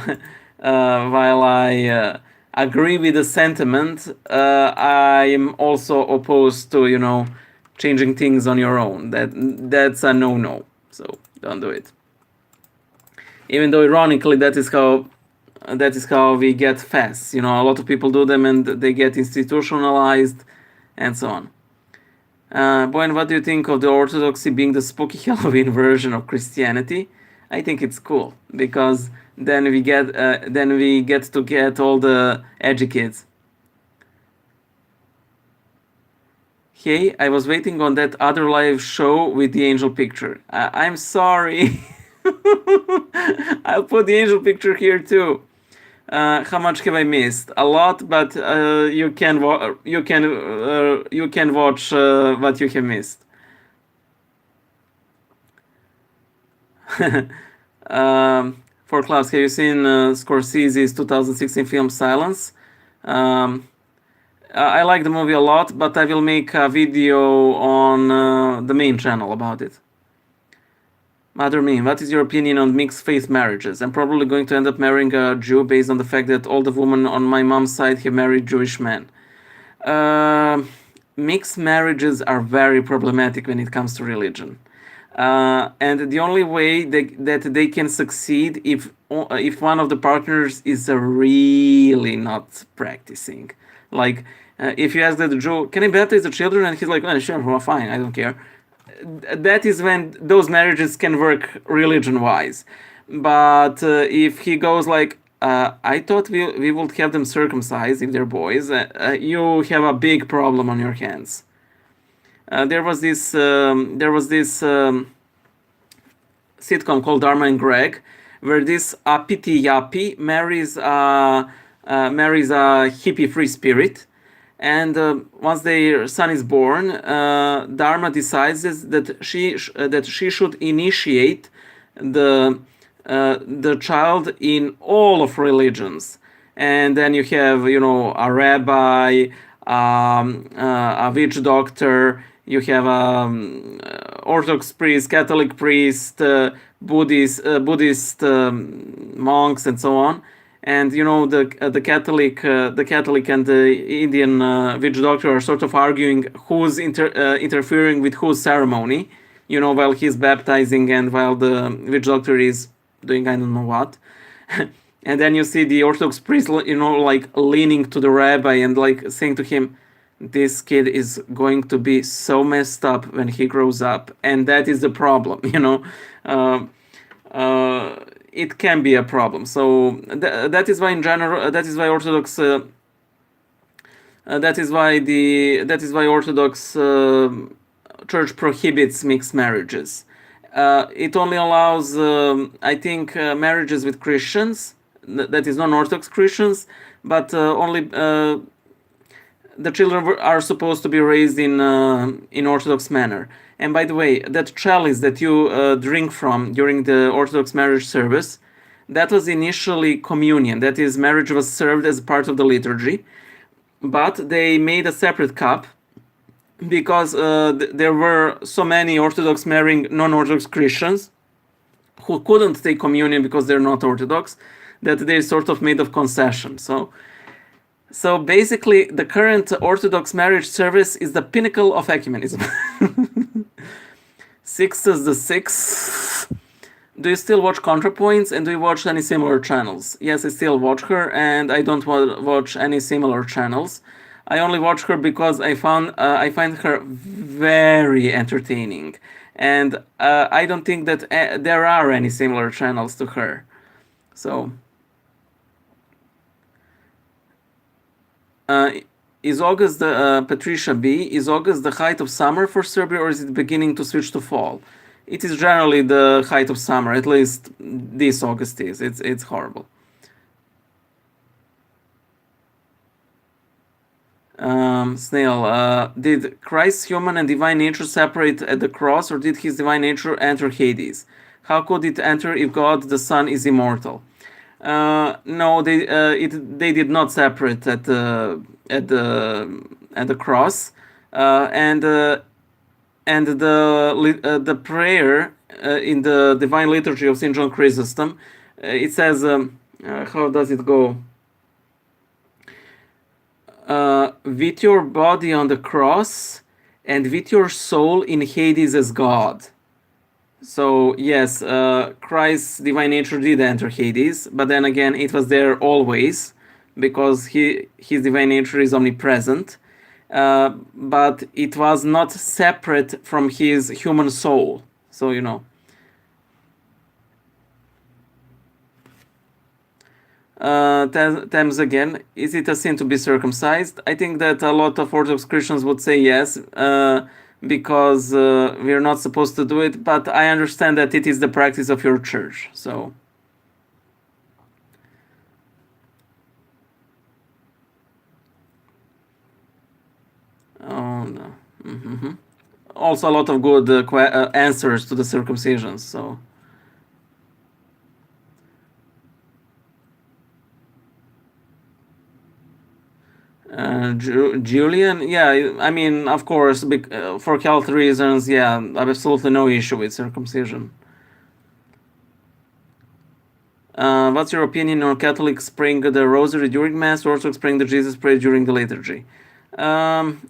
While I agree with the sentiment, I am also opposed to changing things on your own. That's a no. So don't do it. Even though ironically, that is how we get fasts. A lot of people do them and they get institutionalized, and so on. Boyan, what do you think of the Orthodoxy being the spooky Halloween version of Christianity? I think it's cool because then we get to get all the edgy kids. Hey, I was waiting on that other live show with the angel picture. I'm sorry. I'll put the angel picture here too. How much have I missed? A lot, but you can watch what you have missed. For Klaus, have you seen Scorsese's 2016 film Silence? I like the movie a lot, but I will make a video on the main channel about it. Mother Meme, what is your opinion on mixed faith marriages? I'm probably going to end up marrying a Jew based on the fact that all the women on my mom's side have married Jewish men. Mixed marriages are very problematic when it comes to religion. And the only way that they can succeed if one of the partners is really not practicing. Like, if you ask the Jew, can I baptize the children? And he's like, oh, sure, well, fine, I don't care. That is when those marriages can work religion-wise. But if he goes like, I thought we would have them circumcised if they're boys. You have a big problem on your hands. There was this sitcom called Dharma and Greg, where this uppity yuppie marries a hippie free spirit, and once their son is born, Dharma decides that she should initiate the child in all of religions, and then you have a rabbi, a witch doctor. You have Orthodox priest, Catholic priest, Buddhist monks, and so on. And the Catholic and the Indian witch doctor are sort of arguing who's interfering with whose ceremony. While he's baptizing and while the witch doctor is doing I don't know what. And then you see the Orthodox priest, like leaning to the rabbi and like saying to him, this kid is going to be so messed up when he grows up, and that is the problem. It can be a problem. So that is why in general, that is why Orthodox Orthodox Church prohibits mixed marriages. It only allows, I think, marriages with Christians, that is non-Orthodox Christians, but only the children are supposed to be raised in Orthodox manner. And by the way, that chalice that you drink from during the Orthodox marriage service, that was initially communion. That is, marriage was served as part of the liturgy, but they made a separate cup because there were so many Orthodox marrying non-Orthodox Christians who couldn't take communion because they're not Orthodox, that they sort of made a concession. So basically, the current Orthodox marriage service is the pinnacle of ecumenism. Sixtus the Sixth. Do you still watch ContraPoints, and do you watch any similar channels? Yes, I still watch her, and I don't watch any similar channels. I only watch her because I find her very entertaining, and I don't think that there are any similar channels to her. So, is August Patricia B? Is August the height of summer for Serbia, or is it beginning to switch to fall? It is generally the height of summer. At least this August is. It's horrible. Snail, did Christ's human and divine nature separate at the cross, or did his divine nature enter Hades? How could it enter if God the Son is immortal? No, they did not separate at the cross, and the prayer in the Divine Liturgy of Saint John Chrysostom, it says, how does it go? With your body on the cross and with your soul in Hades as God. So yes, Christ's divine nature did enter Hades, but then again it was there always because his divine nature is omnipresent, but it was not separate from his human soul. So Thames again, is it a sin to be circumcised? I think that a lot of Orthodox Christians would say yes, because we're not supposed to do it, but I understand that it is the practice of your church. So oh no. Also a lot of good answers to the circumcisions. So Julian, yeah, I mean, of course, for health reasons, yeah, absolutely no issue with circumcision. What's your opinion on Catholics praying the Rosary during Mass, or Orthodox praying the Jesus Prayer during the liturgy? I'm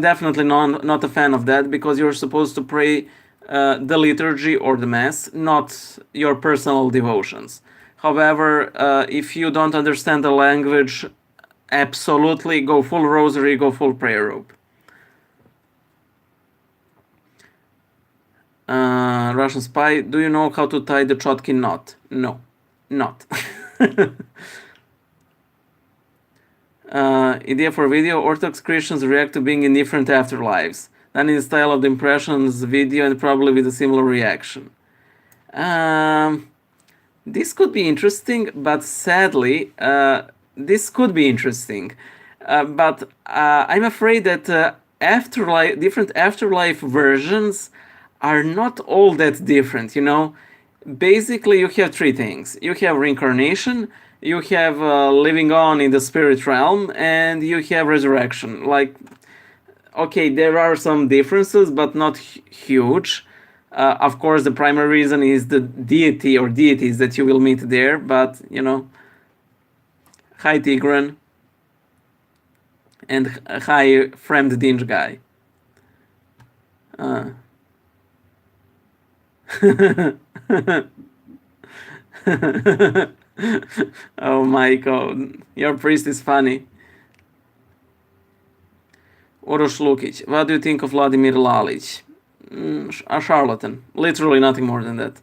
definitely not a fan of that, because you're supposed to pray the liturgy or the Mass, not your personal devotions. However, if you don't understand the language, absolutely go full Rosary, go full prayer robe. Russian spy, do you know how to tie the Chotkin knot? No, not. Idea for video: Orthodox Christians react to being in different afterlives. Done in the style of the Impressions video and probably with a similar reaction. This could be interesting, but sadly, this could be interesting. But I'm afraid that different afterlife versions are not all that different, you know? Basically, you have three things. You have reincarnation, you have living on in the spirit realm, and you have resurrection. Like, okay, there are some differences, but not huge. Of course, the primary reason is the deity or deities that you will meet there, but, you know, hi Tigran, and hi friend Dinge guy. Oh my god, your priest is funny. Uroš Lukic, what do you think of Vladimir Lalic? A charlatan. Literally nothing more than that.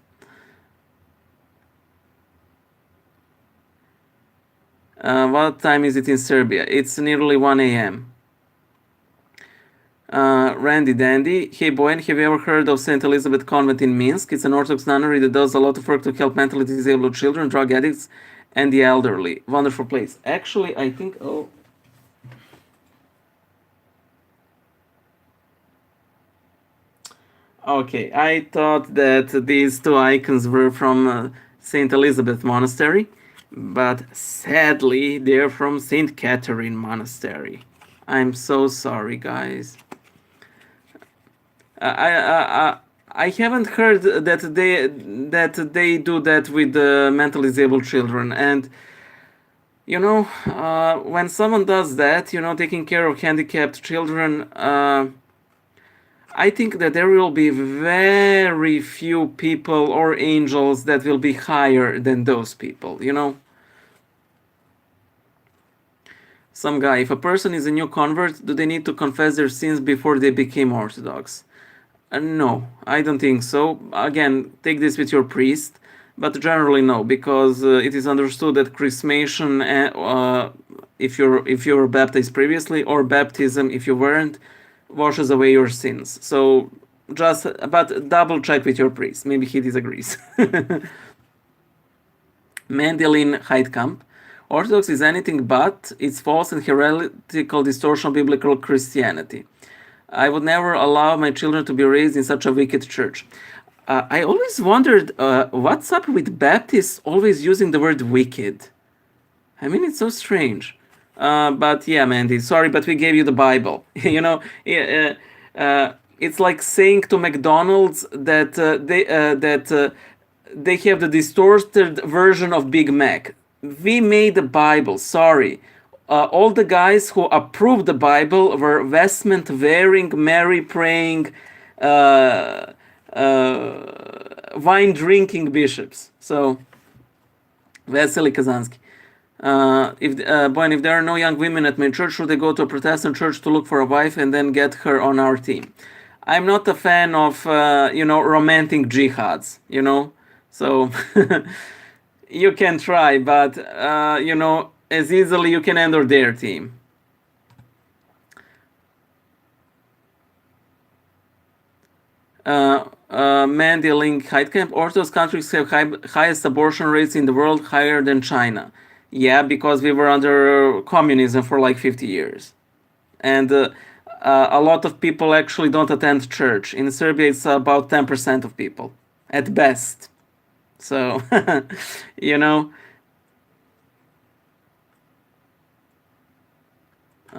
What time is it in Serbia? It's nearly 1 a.m. Randy Dandy. Hey Boyan, have you ever heard of St. Elizabeth Convent in Minsk? It's an Orthodox nunnery that does a lot of work to help mentally disabled children, drug addicts, and the elderly. Wonderful place. Actually, I think... Oh. Okay, I thought that these two icons were from St. Elizabeth Monastery, but sadly, they're from St. Catherine Monastery. I'm so sorry, guys. I haven't heard that they do that with the mentally disabled children, and you know, when someone does that, you know, taking care of handicapped children, I think that there will be very few people or angels that will be higher than those people, you know. Some guy, if a person is a new convert, do they need to confess their sins before they became Orthodox? No, I don't think so. Again, take this with your priest, but generally no, because it is understood that chrismation, if you were baptized previously, or baptism if you weren't, washes away your sins. So but double check with your priest. Maybe he disagrees. Mendelin Heidkamp. Orthodox is anything but. It's false and heretical distortion of biblical Christianity. I would never allow my children to be raised in such a wicked church. I always wondered what's up with Baptists always using the word wicked. I mean, it's so strange. But yeah, Mandy, sorry, but we gave you the Bible. You know, it's like saying to McDonald's that they have the distorted version of Big Mac. We made the Bible. Sorry. All the guys who approved the Bible were vestment wearing, Mary praying, wine drinking bishops. So, Vasily Kazansky. If there are no young women at my church, should I go to a Protestant church to look for a wife and then get her on our team? I'm not a fan of romantic jihads. You know, so you can try, but as easily you can enter their team. Mandy Link Heidkamp. Orthodox countries have highest abortion rates in the world, higher than China. Yeah, because we were under communism for like 50 years. And a lot of people actually don't attend church. In Serbia, it's about 10% of people, at best. So, you know...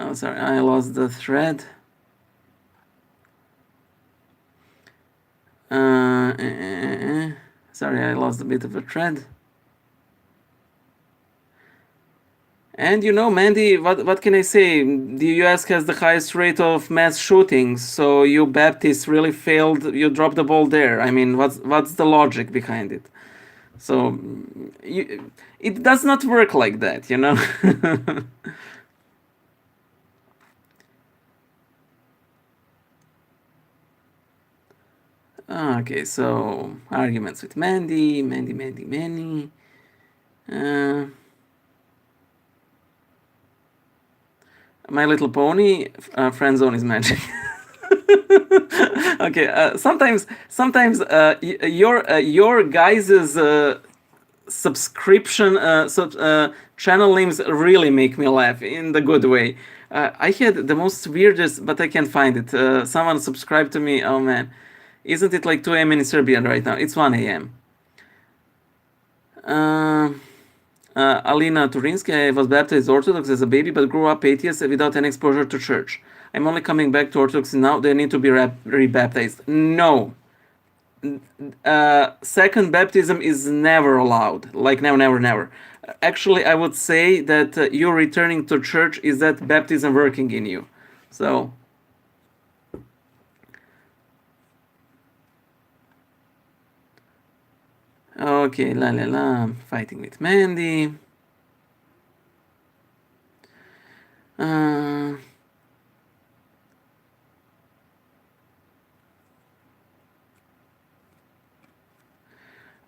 Oh, sorry, I lost the thread. Sorry, I lost a bit of a thread. And you know, Mandy, what can I say? The US has the highest rate of mass shootings, so you Baptists really failed. You dropped the ball there. I mean, what's the logic behind it? So, it does not work like that, you know? Okay, so arguments with Mandy. Uh, My Little Pony, friend zone is magic. Okay, sometimes your guys's subscription channel names really make me laugh in the good way. I had the most weirdest, but I can't find it. Someone subscribed to me. Oh man, isn't it like 2 a.m. in Serbia right now? It's 1 a.m. Alina Turinsky, I was baptized Orthodox as a baby, but grew up atheist without any exposure to church. I'm only coming back to Orthodoxy now. They need to be rebaptized. No. Second baptism is never allowed. Like never, never, never. Actually, I would say that you returning to church is that baptism working in you. So. Okay, la la la. Fighting with Mandy.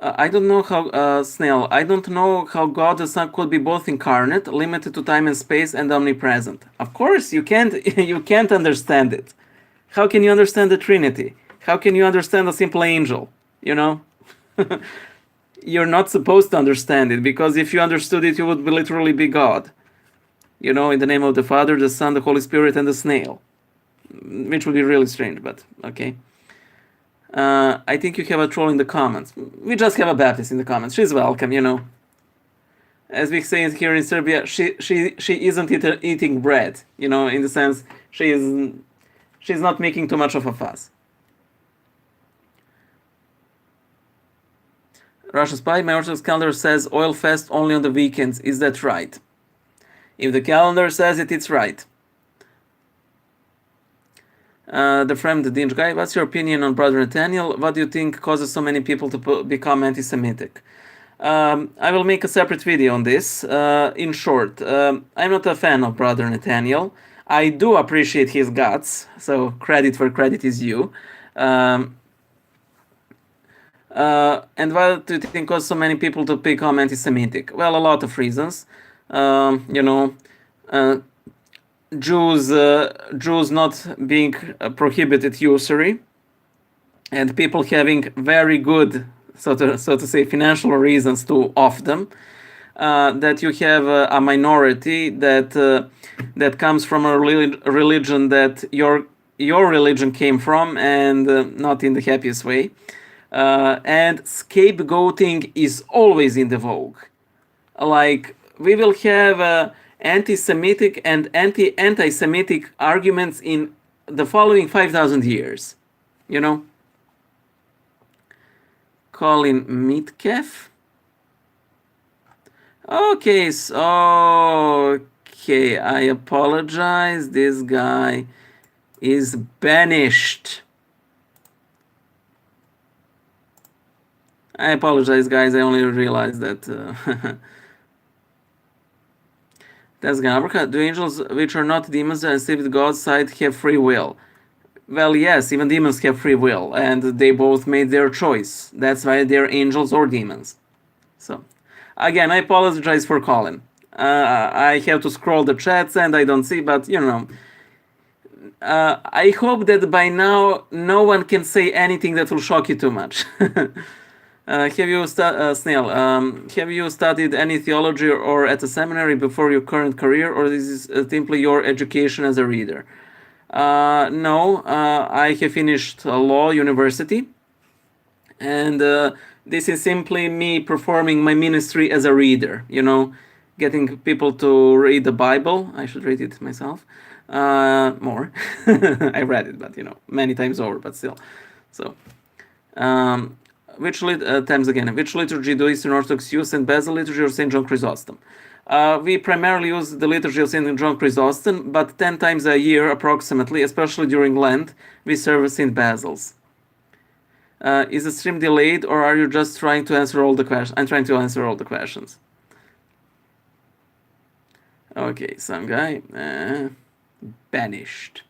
I don't know how, Snail, I don't know how God the Son could be both incarnate, limited to time and space, and omnipresent. Of course, you can't, you can't understand it. How can you understand the Trinity? How can you understand a simple angel? You know? You're not supposed to understand it, because if you understood it, you would literally be God. You know, in the name of the Father, the Son, the Holy Spirit, and the snail. Which would be really strange, but okay. I think you have a troll in the comments. We just have a Baptist in the comments. She's welcome, you know. As we say here in Serbia, she isn't eating bread, you know, in the sense she's not making too much of a fuss. Russian spy, my Orthodox calendar says oil fast only on the weekends. Is that right? If the calendar says it, it's right. The friend, the Dinge guy, what's your opinion on Brother Nathaniel? What do you think causes so many people to become anti-Semitic? I will make a separate video on this. In short, I'm not a fan of Brother Nathaniel. I do appreciate his guts, so credit where credit is due. And what do you think causes so many people to become anti-Semitic? Well, a lot of reasons. You know, Jews not being prohibited usury, and people having very good, so to say, financial reasons to off them. That you have a minority that comes from a religion that your religion came from, and not in the happiest way. And scapegoating is always in the vogue. Like, we will have anti-Semitic and anti-Semitic arguments in the following 5,000 years. You know? Colin Mitkeff. Okay, okay, I apologize. This guy is banished. I apologize, guys. I only realized that. That's Gabrica. Do angels which are not demons and sit with God's side have free will? Well, yes, even demons have free will, and they both made their choice. That's why they're angels or demons. So, again, I apologize for Colin. I have to scroll the chats and I don't see, but you know. I hope that by now no one can say anything that will shock you too much. Have you Snail? Have you studied any theology or at a seminary before your current career, or this is simply your education as a reader? No, I have finished law university, and this is simply me performing my ministry as a reader. You know, getting people to read the Bible. I should read it myself more. I read it, but you know, many times over, but still. So. Which liturgy do Eastern Orthodox use, St. Basil liturgy or St. John Chrysostom? We primarily use the liturgy of St. John Chrysostom, but 10 times a year approximately, especially during Lent, we serve St. Basil's. Is the stream delayed, or are you just trying to answer all the questions? I'm trying to answer all the questions. Okay, some guy banished.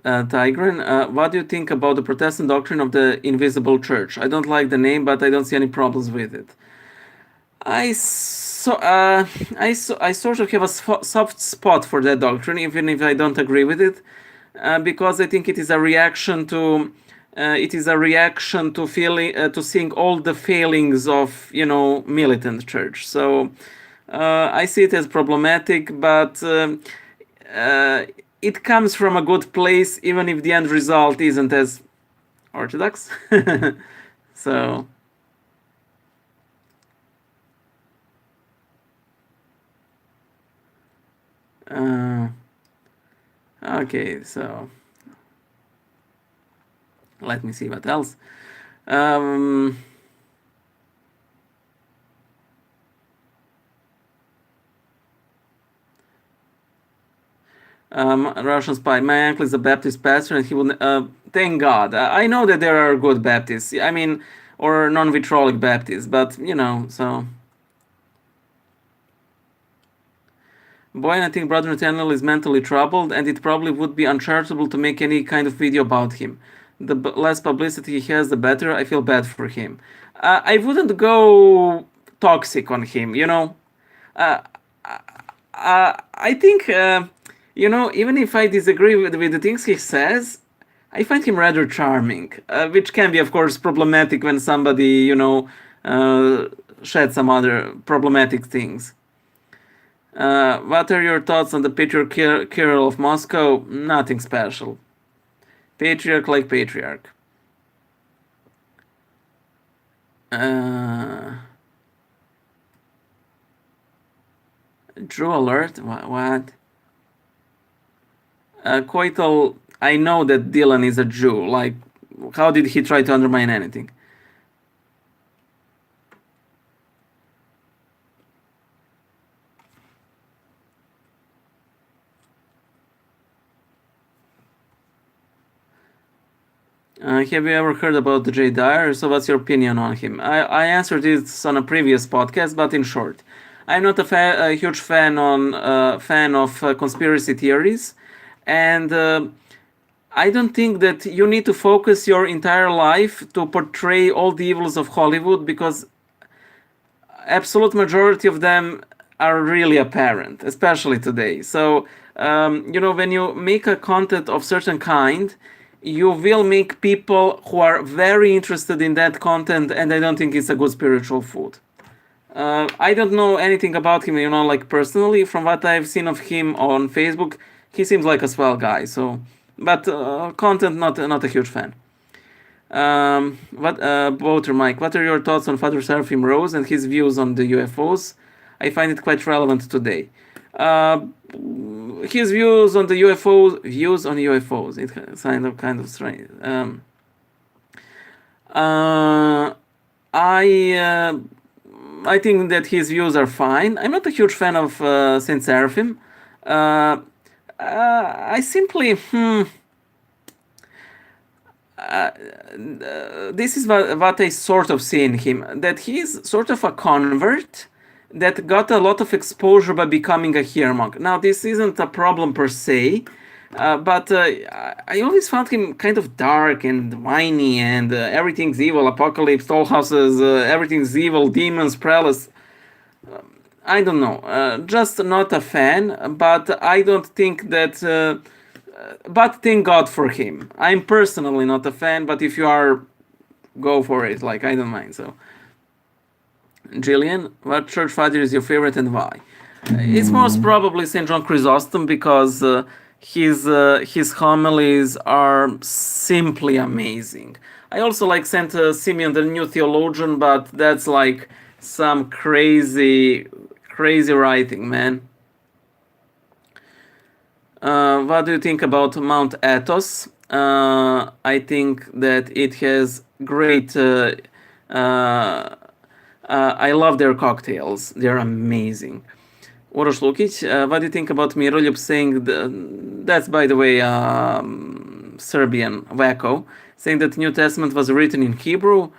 Tigran. What do you think about the Protestant doctrine of the invisible church? I don't like the name, but I don't see any problems with it. I sort of have a soft spot for that doctrine, even if I don't agree with it, because I think it is a reaction to feeling to seeing all the failings of militant church. So I see it as problematic, but it comes from a good place, even if the end result isn't as orthodox. So. Okay, so let me see what else. Russian spy. My uncle is a Baptist pastor, and he will. Thank God. I know that there are good Baptists. I mean, or non-vitrolic Baptists, but so. Boy, I think Brother Nathaniel is mentally troubled, and it probably would be uncharitable to make any kind of video about him. The less publicity he has, the better. I feel bad for him. I wouldn't go toxic on him, I think, even if I disagree with the things he says, I find him rather charming, which can be, of course, problematic when somebody, shed some other problematic things. What are your thoughts on the Patriarch Kirill of Moscow? Nothing special. Patriarch like patriarch. Drew alert? What? Coital, I know that Dylan is a Jew. Like, how did he try to undermine anything? Have you ever heard about the Jay Dyer? So what's your opinion on him? I answered this on a previous podcast, but in short, I'm not a huge fan of conspiracy theories, and I don't think that you need to focus your entire life to portray all the evils of Hollywood, because absolute majority of them are really apparent, especially today. So when you make a content of certain kind, you will make people who are very interested in that content, and I don't think it's a good spiritual food. I don't know anything about him, like personally. From what I've seen of him on Facebook, he seems like a swell guy. So, but content, not a huge fan. Boater Mike, what are your thoughts on Father Seraphim Rose and his views on the UFOs? I find it quite relevant today. His views on UFOs. It's kind of strange. I think that his views are fine. I'm not a huge fan of Saint Seraphim. I simply this is what I sort of see in him, that he's sort of a convert that got a lot of exposure by becoming a hierarch. Now, this isn't a problem per se, but I always found him kind of dark and whiny, and everything's evil, apocalypse, toll houses, everything's evil, demons, prelates. I don't know, just not a fan, but I don't think that... but thank God for him. I'm personally not a fan, but if you are, go for it. Like, I don't mind, so... Jillian, what church father is your favorite and why? It's most probably St. John Chrysostom, because his homilies are simply amazing. I also like St. Simeon, the new theologian, but that's like some crazy writing, man. What do you think about Mount Athos? I think that it has great... I love their cocktails. They're amazing. Uroš Lukic, what do you think about Miroljub saying... that's, by the way, Serbian wacko, saying that New Testament was written in Hebrew.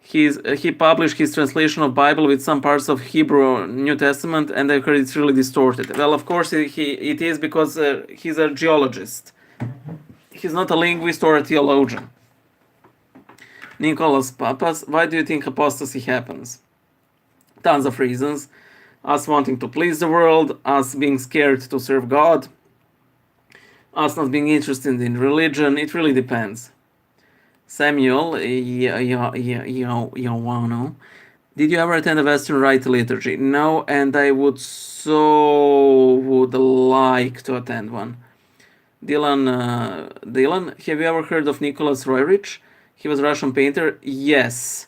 he published his translation of Bible with some parts of Hebrew New Testament, and I heard it's really distorted. Well, of course it is, because he's a geologist. He's not a linguist or a theologian. Nicholas Papas, why do you think apostasy happens? Tons of reasons. Us wanting to please the world, us being scared to serve God, us not being interested in religion. It really depends. Samuel, Yawano, did you ever attend a Western Rite liturgy? No, and I would like to attend one. Dylan, have you ever heard of Nicholas Roerich? He was a Russian painter. Yes.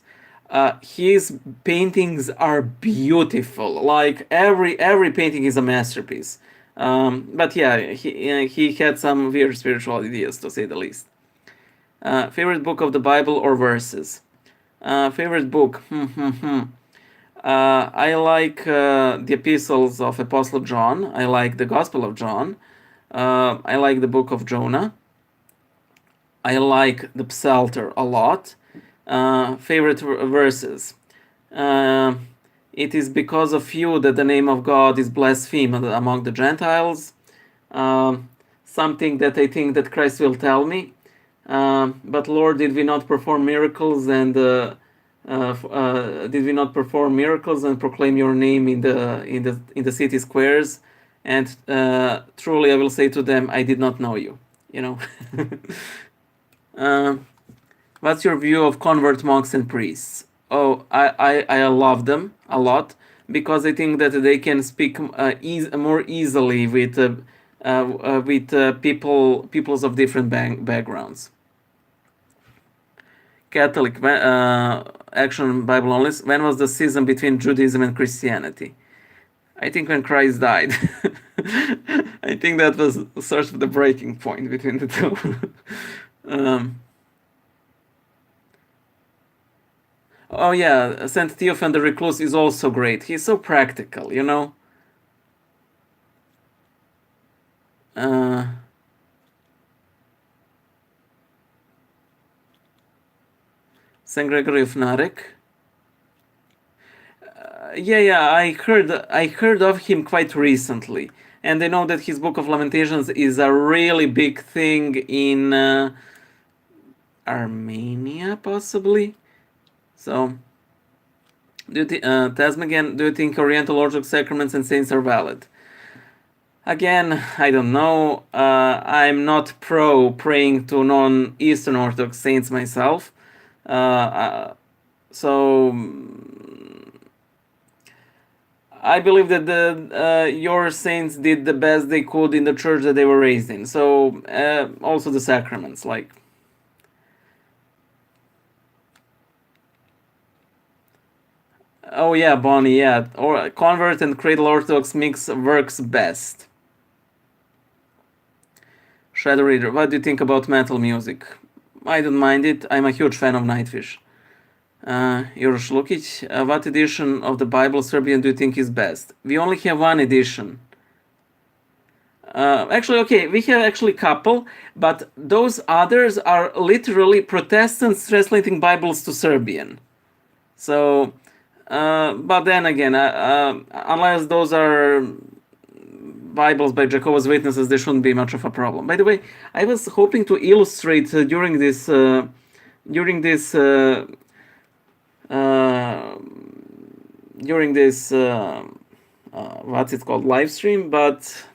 His paintings are beautiful. Like every painting is a masterpiece. But yeah, he had some weird spiritual ideas, to say the least. Favorite book of the Bible or verses? Favorite book? I like the epistles of Apostle John. I like the Gospel of John. I like the book of Jonah. I like the Psalter a lot. Favorite verses? It is because of you that the name of God is blasphemed among the Gentiles. Something that I think that Christ will tell me. But Lord, did we not perform miracles and proclaim your name in the city squares? And truly, I will say to them, I did not know you. What's your view of convert monks and priests? Oh, I love them a lot, because I think that they can speak more easily with peoples of different backgrounds. Catholic Action Bible Only. When was the schism between Judaism and Christianity? I think when Christ died. I think that was sort of the breaking point between the two. Oh yeah, Saint Theophan the Recluse is also great. He's so practical, Saint Gregory of Narek. Yeah, I heard of him quite recently, and I know that his Book of Lamentations is a really big thing in Armenia, possibly. So, Tasmagan, do you think Oriental Orthodox sacraments and saints are valid? Again, I don't know. I'm not pro praying to non-Eastern Orthodox saints myself. So I believe that your saints did the best they could in the church that they were raised in. So also the sacraments, like. Oh yeah, Bonnie, yeah. Or convert and cradle Orthodox mix works best. Shadow Reader, what do you think about metal music? I don't mind it. I'm a huge fan of Nightwish. Juroš Lukic, what edition of the Bible Serbian do you think is best? We only have one edition. Actually, okay, we have actually couple, but those others are literally Protestants translating Bibles to Serbian. So, but then again, unless those are Bibles by Jehovah's Witnesses, there shouldn't be much of a problem. By the way, I was hoping to illustrate during this what's it called, live stream, but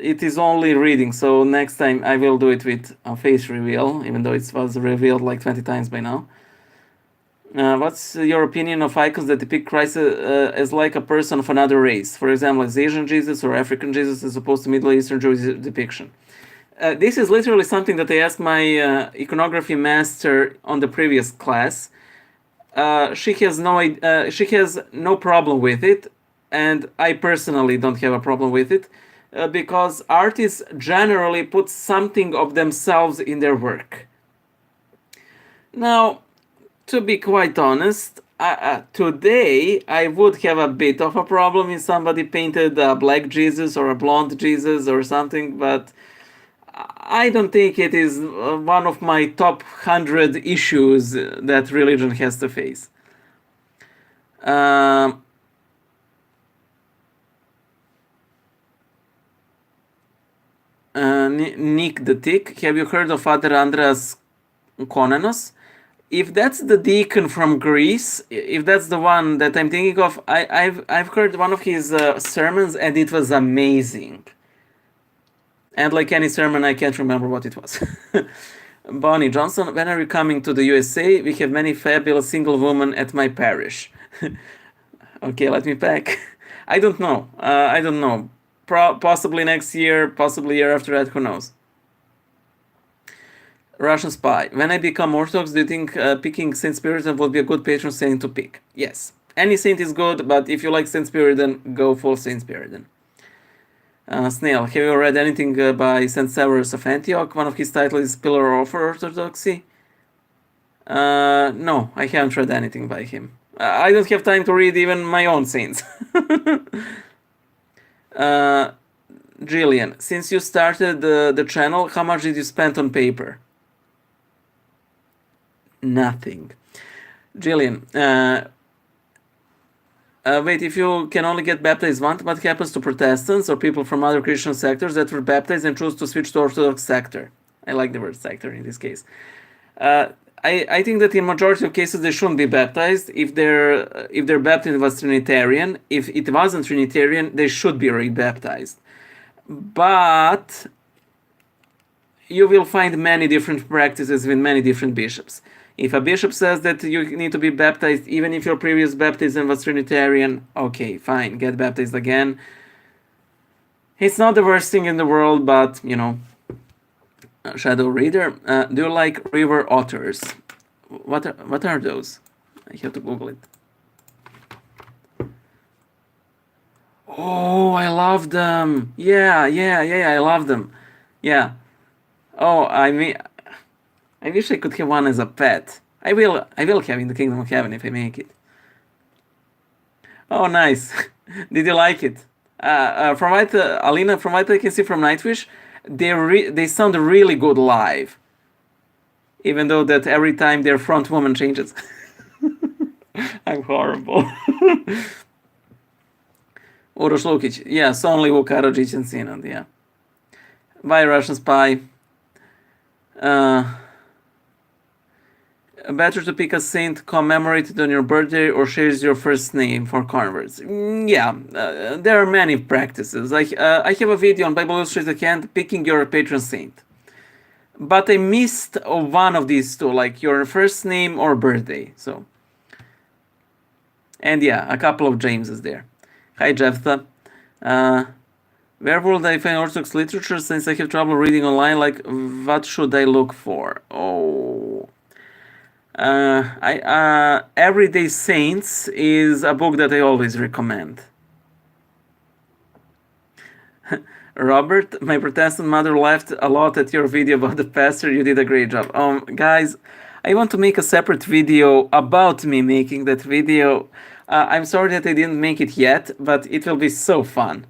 it is only reading, so next time I will do it with a face reveal, even though it was revealed like 20 times by now. What's your opinion of icons that depict Christ as like a person of another race? For example, as Asian Jesus or African Jesus as opposed to Middle Eastern Jewish depiction. This is literally something that I asked my iconography master on the previous class. She has no problem with it, and I personally don't have a problem with it, because artists generally put something of themselves in their work. Now, to be quite honest, today I would have a bit of a problem if somebody painted a black Jesus or a blonde Jesus or something, but I don't think it is one of my top 100 issues that religion has to face. Nick the Tick, have you heard of Father Andreas Konanos? If that's the deacon from Greece, if that's the one that I'm thinking of, I've heard one of his sermons and it was amazing. And like any sermon, I can't remember what it was. Bonnie Johnson, when are you coming to the USA? We have many fabulous single women at my parish. Okay, let me pack. I don't know. I don't know. Possibly next year, possibly year after that, who knows. Russian spy. When I become Orthodox, do you think picking Saint Spiridion would be a good patron saint to pick? Yes. Any saint is good, but if you like Saint Spiridion, go for Saint Spiridion. Snail, have you read anything by Saint Severus of Antioch? One of his titles is Pillar of Orthodoxy. No, I haven't read anything by him. I don't have time to read even my own saints. Jillian, since you started the channel, how much did you spend on paper? Nothing. Jillian, wait, if you can only get baptized once, what happens to Protestants or people from other Christian sectors that were baptized and choose to switch to Orthodox sector? I like the word sector in this case. I think that in majority of cases they shouldn't be baptized if their baptism was Trinitarian. If it wasn't Trinitarian, they should be rebaptized. But you will find many different practices with many different bishops. If a bishop says that you need to be baptized even if your previous baptism was Trinitarian, okay, fine, get baptized again. It's not the worst thing in the world, but, you know, Shadow Reader, do you like river otters? What are those? I have to Google it. Oh, I love them. Yeah, I love them. Yeah. Oh, I mean, I wish I could have one as a pet. I will have in the Kingdom of Heaven if I make it. Oh, nice. Did you like it? From what Alina, from what I can see from Nightwish, they sound really good live. Even though that every time their front woman changes. I'm horrible. Uroš Lukic, yes, only Vuk Karadžić and Synod, yeah. Bye, Russian spy. Better to pick a saint commemorated on your birthday or shares your first name for converts. Yeah, there are many practices. I have a video on Bible Illustrated Hand picking your patron saint. But I missed one of these two, like your first name or birthday. So, and yeah, a couple of Jameses there. Hi, Jephthah. Where would I find Orthodox literature since I have trouble reading online? Like, what should I look for? Oh, Everyday Saints is a book that I always recommend. Robert, my Protestant mother laughed a lot at your video about the pastor. You did a great job. Guys, I want to make a separate video about me making that video. I'm sorry that I didn't make it yet, but it will be so fun.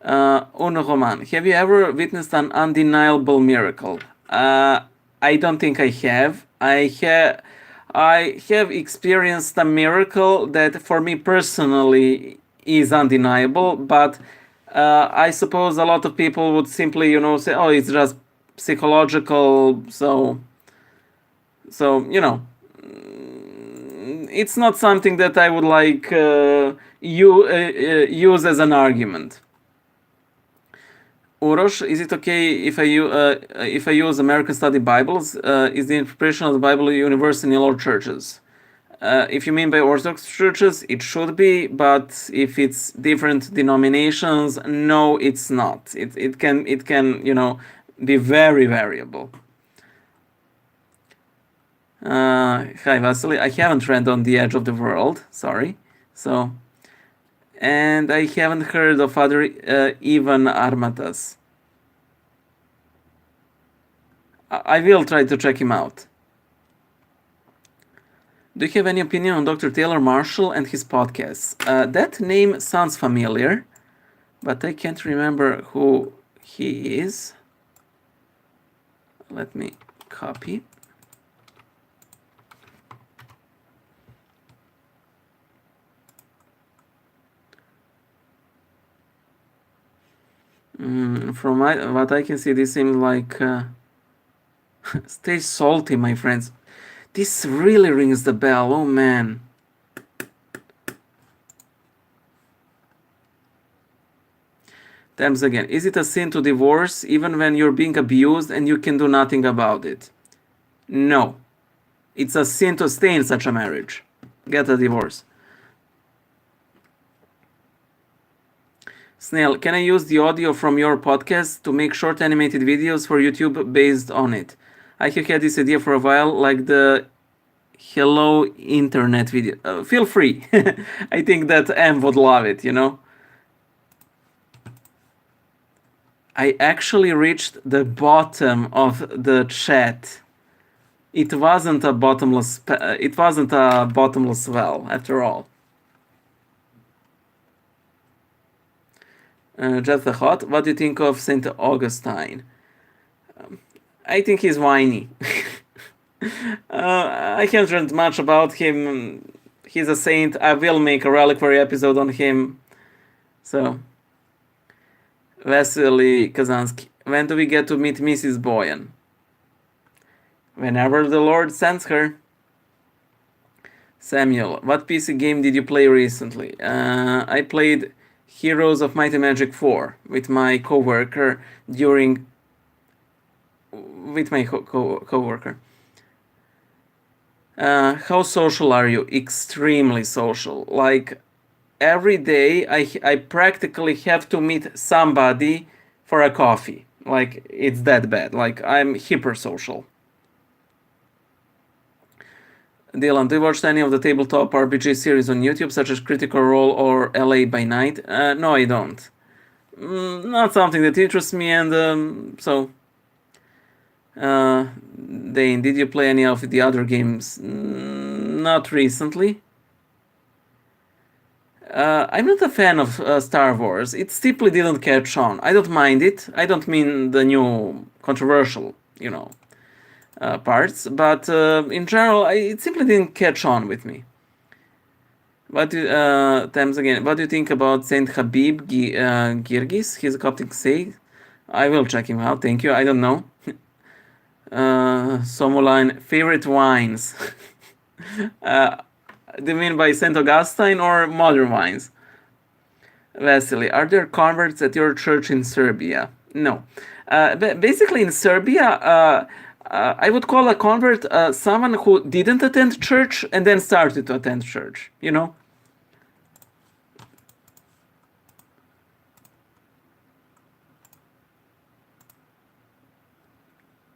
Uno Roman, have you ever witnessed an undeniable miracle? I don't think I have. I have experienced a miracle that for me personally is undeniable, but I suppose a lot of people would simply, say, oh, it's just psychological, so it's not something that I would like use as an argument. Uroš, is it okay if I use American Study Bibles? Is the interpretation of the Bible universal in all churches? If you mean by Orthodox churches, it should be, but if it's different denominations, no, it's not. It can be very variable. Hi Vasily, I haven't read On the Edge of the World, sorry. So, and I haven't heard of Father Ivan Armatas. I will try to check him out. Do you have any opinion on Dr. Taylor Marshall and his podcasts? That name sounds familiar, but I can't remember who he is. Let me copy. From what I can see, this seems like stay salty, my friends. This really rings the bell. Oh man. Times again. Is it a sin to divorce even when you're being abused and you can do nothing about it? No. It's a sin to stay in such a marriage. Get a divorce. Snail, can I use the audio from your podcast to make short animated videos for YouTube based on it? I have had this idea for a while, like the Hello Internet video. Feel free. I think that M would love it, you know? I actually reached the bottom of the chat. It wasn't a bottomless well, after all. Just the hot. What do you think of Saint Augustine? I think he's whiny. I haven't read much about him. He's a saint. I will make a reliquary episode on him. So, Vasily Kazansky. When do we get to meet Mrs. Boyan? Whenever the Lord sends her. Samuel, what PC game did you play recently? I played Heroes of Might and Magic 4 with my coworker during... With my coworker. How social are you? Extremely social. Like, every day I practically have to meet somebody for a coffee. Like, it's that bad. Like, I'm hyper social. Dylan, do you watch any of the tabletop RPG series on YouTube, such as Critical Role or LA by Night? No, I don't. Not something that interests me, and so... Dane, did you play any of the other games? Not recently. I'm not a fan of Star Wars. It simply didn't catch on. I don't mind it. I don't mean the new controversial, parts, but in general, it simply didn't catch on with me. Times again, what do you think about Saint Habib Girgis? He's a Coptic saint. I will check him out. Thank you. I don't know. Somoline, favorite wines. Do you mean by Saint Augustine or modern wines? Vasily, are there converts at your church in Serbia? No. Basically, in Serbia, I would call a convert someone who didn't attend church and then started to attend church,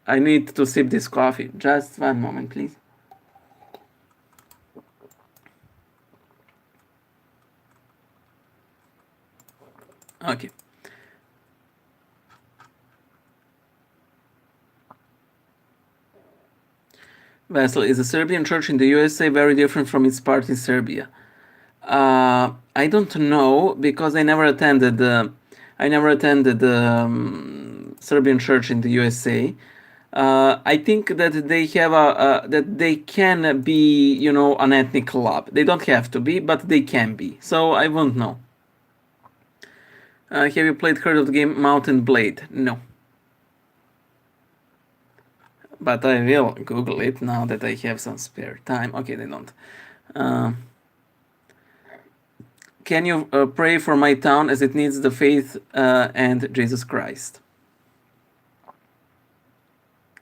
I need to sip this coffee. Just one moment, please. Okay. Vasily, is the Serbian church in the USA very different from its part in Serbia? I don't know because I never attended the Serbian church in the USA. I think that they have that they can be, an ethnic club. They don't have to be, but they can be. So I won't know. Have you heard of the game Mountain Blade? No. But I will Google it now that I have some spare time. Okay, they don't. Can you pray for my town as it needs the faith and Jesus Christ?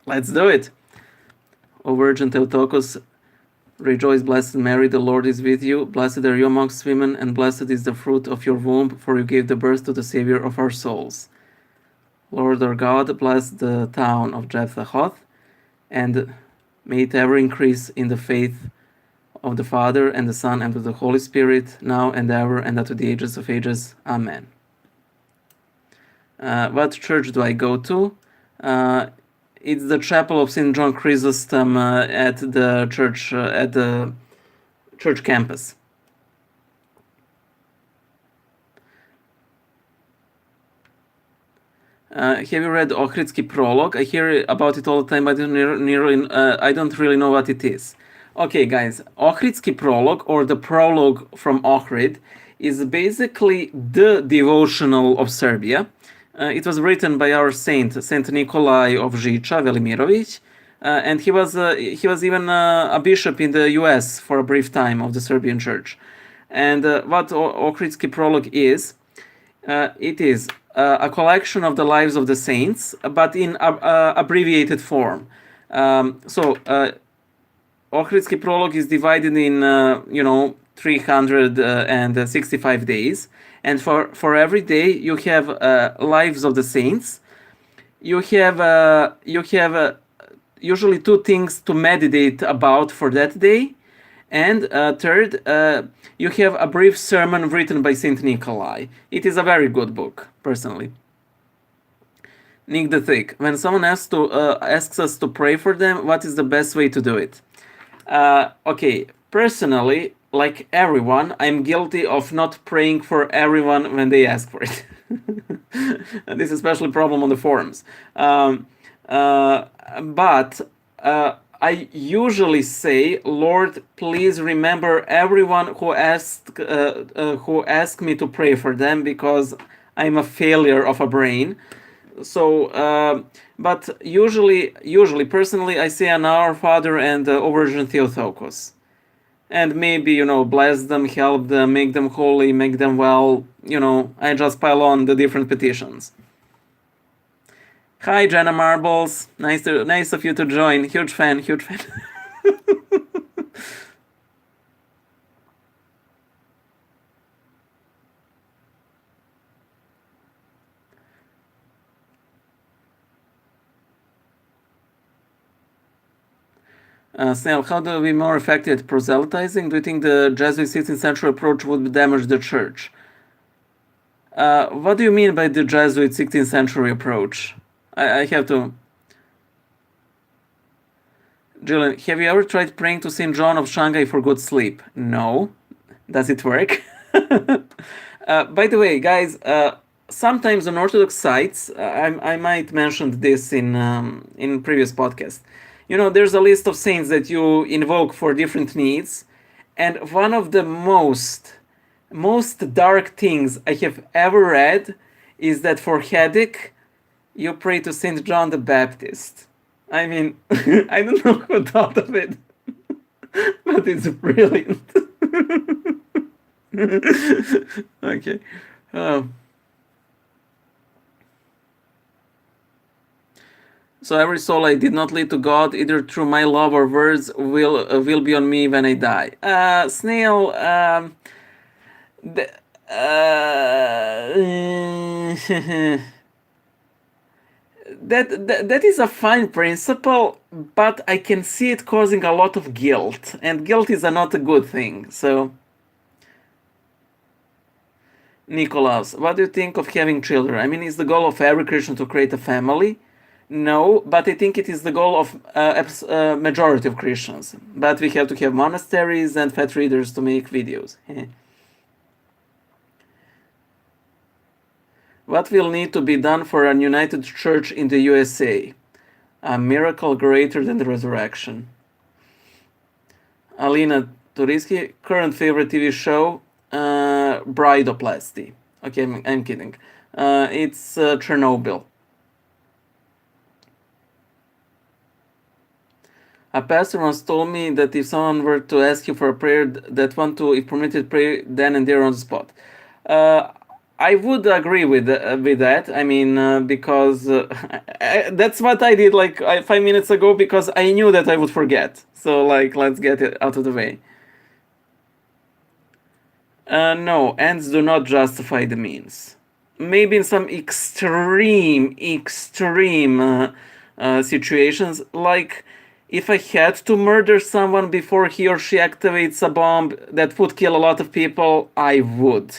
Let's do it. O Virgin Theotokos, rejoice, Blessed Mary, the Lord is with you. Blessed are you amongst women, and blessed is the fruit of your womb, for you gave the birth to the Savior of our souls. Lord our God, bless the town of Jethzahoth, and may it ever increase in the faith of the Father, and the Son, and of the Holy Spirit, now and ever, and unto the ages of ages. Amen. What church do I go to? It's the Chapel of St. John Chrysostom at the church campus. Have you read Ohridski Prologue? I hear about it all the time, but I don't really know what it is. Okay, guys, Ohridski Prologue, or the Prologue from Ohrid, is basically the devotional of Serbia. It was written by our saint, Saint Nikolai of Žiča, Velimirović, and he was even a bishop in the U.S. for a brief time of the Serbian Church. And what Ohridski Prologue is, it is a collection of the lives of the saints, but in abbreviated form. Ohridski Prologue is divided in 365 days, and for every day you have lives of the saints. You have usually two things to meditate about for that day, and third, you have a brief sermon written by Saint Nikolai. It is a very good book, personally. Nick the Thick. When someone asks us to pray for them, what is the best way to do it? Okay, personally, like everyone, I'm guilty of not praying for everyone when they ask for it. This is especially a problem on the forums. But I usually say, Lord, please remember everyone who asked me to pray for them, because I'm a failure of a brain. So, but usually, personally, I say an Our Father and O Virgin Theotokos. And maybe, bless them, help them, make them holy, make them well. I just pile on the different petitions. Hi, Jenna Marbles. Nice of you to join. Huge fan. Snail, how do we be more effective at proselytizing? Do you think the Jesuit 16th century approach would damage the church? What do you mean by the Jesuit 16th century approach? I have to... Jillian, have you ever tried praying to St. John of Shanghai for good sleep? No. Does it work? By the way, guys, sometimes on Orthodox sites, I might mention this in previous podcasts. There's a list of saints that you invoke for different needs, and one of the most dark things I have ever read is that for headache, you pray to Saint John the Baptist. I mean, I don't know who thought of it, but it's brilliant. Okay. So every soul I did not lead to God, either through my love or words, will be on me when I die. Snail, that is a fine principle, but I can see it causing a lot of guilt, and guilt is not a good thing. So, Nicholas, what do you think of having children? I mean, is the goal of every Christian to create a family? No, but I think it is the goal of majority of Christians. But we have to have monasteries and fat readers to make videos. What will need to be done for a united church in the USA? A miracle greater than the resurrection. Alina Turiski, current favorite TV show, Bridoplasty. Okay, I'm kidding. It's Chernobyl. A pastor once told me that if someone were to ask you for a prayer, that one to, if permitted, pray then and there on the spot. I would agree with that. I mean, because that's what I did like 5 minutes ago, because I knew that I would forget. So, let's get it out of the way. No, ends do not justify the means. Maybe in some extreme situations, like if I had to murder someone before he or she activates a bomb that would kill a lot of people, I would.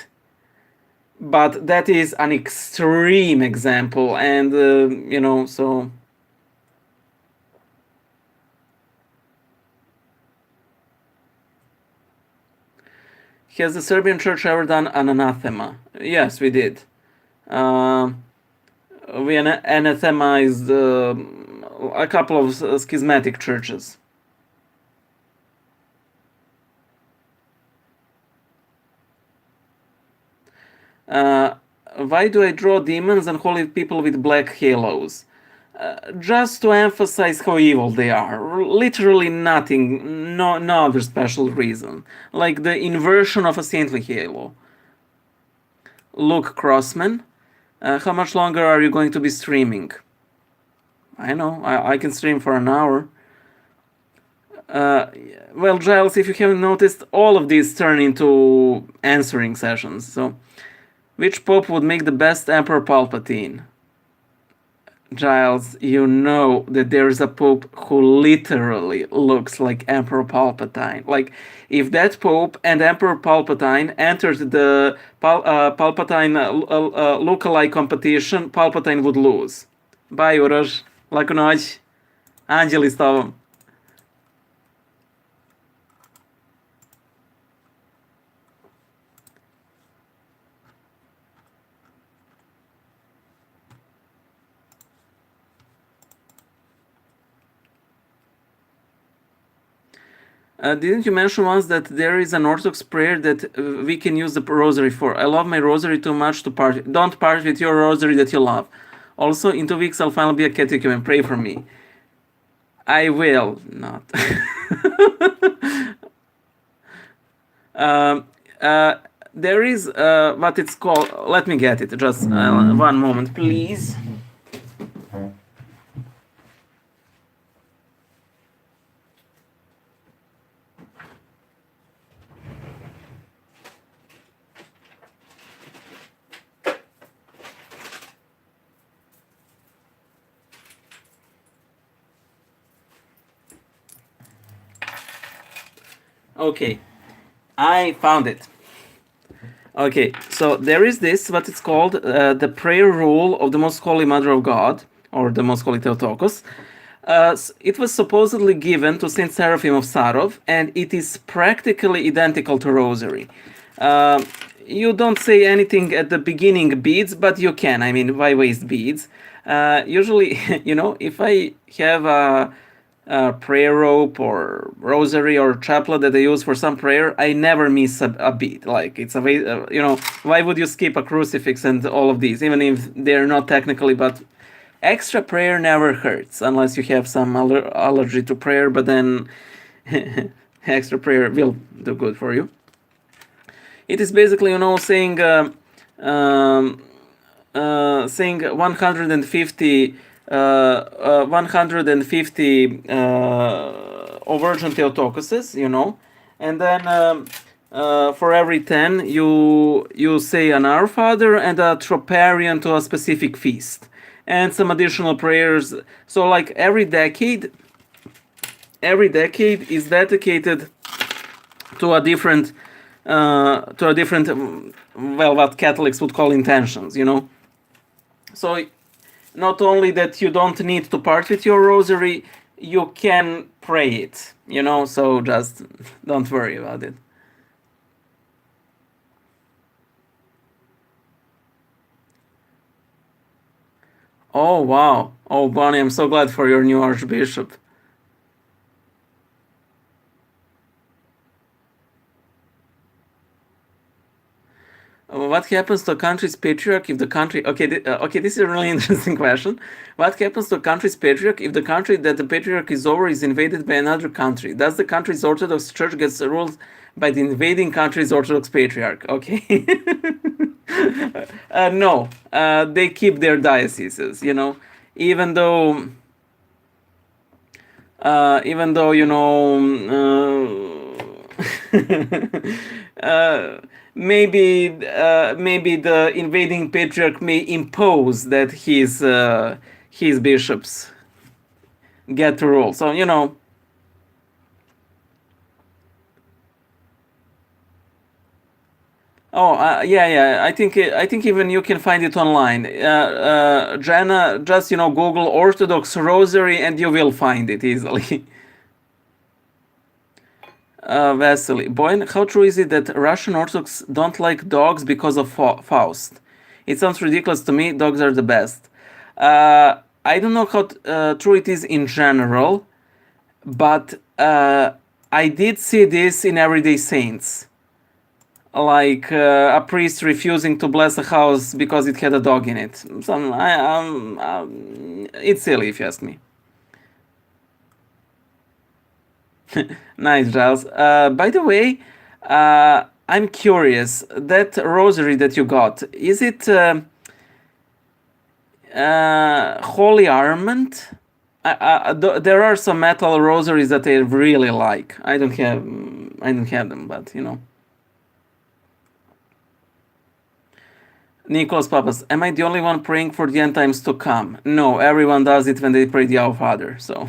But that is an extreme example, and, so... Has the Serbian Church ever done an anathema? Yes, we did. we anathemized a couple of schismatic churches. Why do I draw demons and holy people with black halos? Just to emphasize how evil they are. Literally nothing, no other special reason. Like the inversion of a saintly halo. Luke Crossman, how much longer are you going to be streaming? I know, I can stream for an hour. Well, Giles, if you haven't noticed, all of these turn into answering sessions. So, which pope would make the best Emperor Palpatine? Giles, you know that there's a pope who literally looks like Emperor Palpatine. Like, if that pope and Emperor Palpatine entered the Palpatine lookalike competition, Palpatine would lose. Bye, Uroš. Laku noć. Anđeli s tobom. Didn't you mention once that there is an Orthodox prayer that we can use the Rosary for? I love my Rosary too much to part. Don't part with your Rosary that you love. Also, in 2 weeks, I'll finally be a catechumen. Pray for me. I will not. There is what it's called. Let me get it. Just 1 moment, please. Okay, I found it. Okay, so there is this, what it's called, the prayer rule of the Most Holy Mother of God, or the Most Holy Theotokos. It was supposedly given to Saint Seraphim of Sarov, and it is practically identical to Rosary. You don't say anything at the beginning beads, but you can. I mean, why waste beads? Usually, you know, if I have a prayer rope or rosary or chaplet that I use for some prayer, I never miss a bead. Like, it's a way, you know, why would you skip a crucifix and all of these, even if they're not technically, but extra prayer never hurts, unless you have some allergy to prayer, but then extra prayer will do good for you. It is basically, you know, saying saying 150 O Virgin Theotokoses, you know, and then for every 10 you say an Our Father and a troparion to a specific feast, and some additional prayers. So like every decade is dedicated to a different well, what Catholics would call intentions, you know. So not only that you don't need to part with your rosary, you can pray it, you know, so just don't worry about it. Oh, wow. Oh, Bonnie, I'm so glad for your new Archbishop. What happens to a country's patriarch if the country... Okay, this is a really interesting question. What happens to a country's patriarch if the country that the patriarch is over is invaded by another country? Does the country's Orthodox Church get ruled by the invading country's Orthodox patriarch? Okay. No. They keep their dioceses, you know. Even though, you know... maybe the invading patriarch may impose that his bishops get to rule. So, you know. Oh, yeah. I think even you can find it online. Jana, just, you know, Google Orthodox Rosary and you will find it easily. Vasily, Boyan, how true is it that Russian Orthodox don't like dogs because of Faust? It sounds ridiculous to me. Dogs are the best. I don't know how true it is in general, but I did see this in Everyday Saints. Like a priest refusing to bless a house because it had a dog in it. It's silly if you ask me. Nice, Giles. By the way, I'm curious, that rosary that you got, is it holy armament? There are some metal rosaries that I really like. I don't have them, but you know. Nicholas Papas, am I the only one praying for the end times to come? No, everyone does it when they pray the Our Father, so.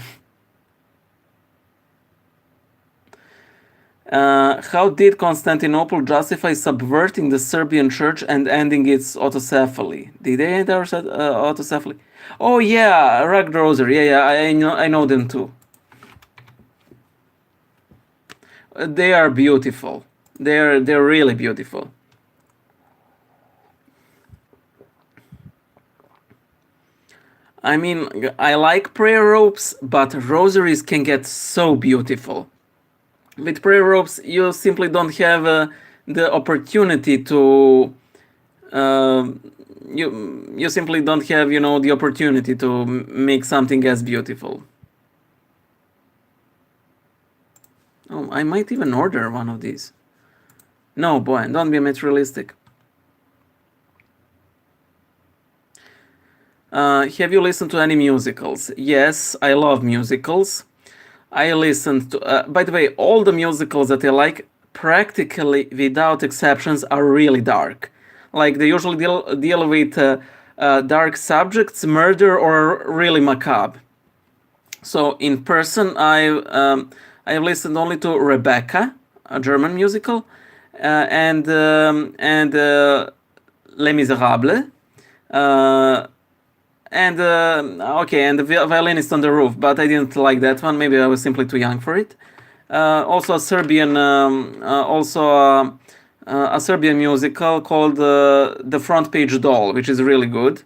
How did Constantinople justify subverting the Serbian church and ending its autocephaly? Did they end our autocephaly? Oh yeah, Rugged Rosary. Yeah, I know them too. They are beautiful. They're really beautiful. I mean, I like prayer ropes, but rosaries can get so beautiful. With prayer ropes, you simply don't have the opportunity to. You simply don't have, the opportunity to make something as beautiful. Oh, I might even order one of these. No, boy, don't be materialistic. Have you listened to any musicals? Yes, I love musicals. I listened to, by the way, all the musicals that I like, practically without exceptions, are really dark. Like they usually deal with dark subjects, murder, or really macabre. So in person, I have listened only to Rebecca, a German musical, and Les Miserables. And the Violinist on the Roof, but I didn't like that one. Maybe I was simply too young for it. Also a Serbian, a Serbian musical called The Front Page Doll, which is really good.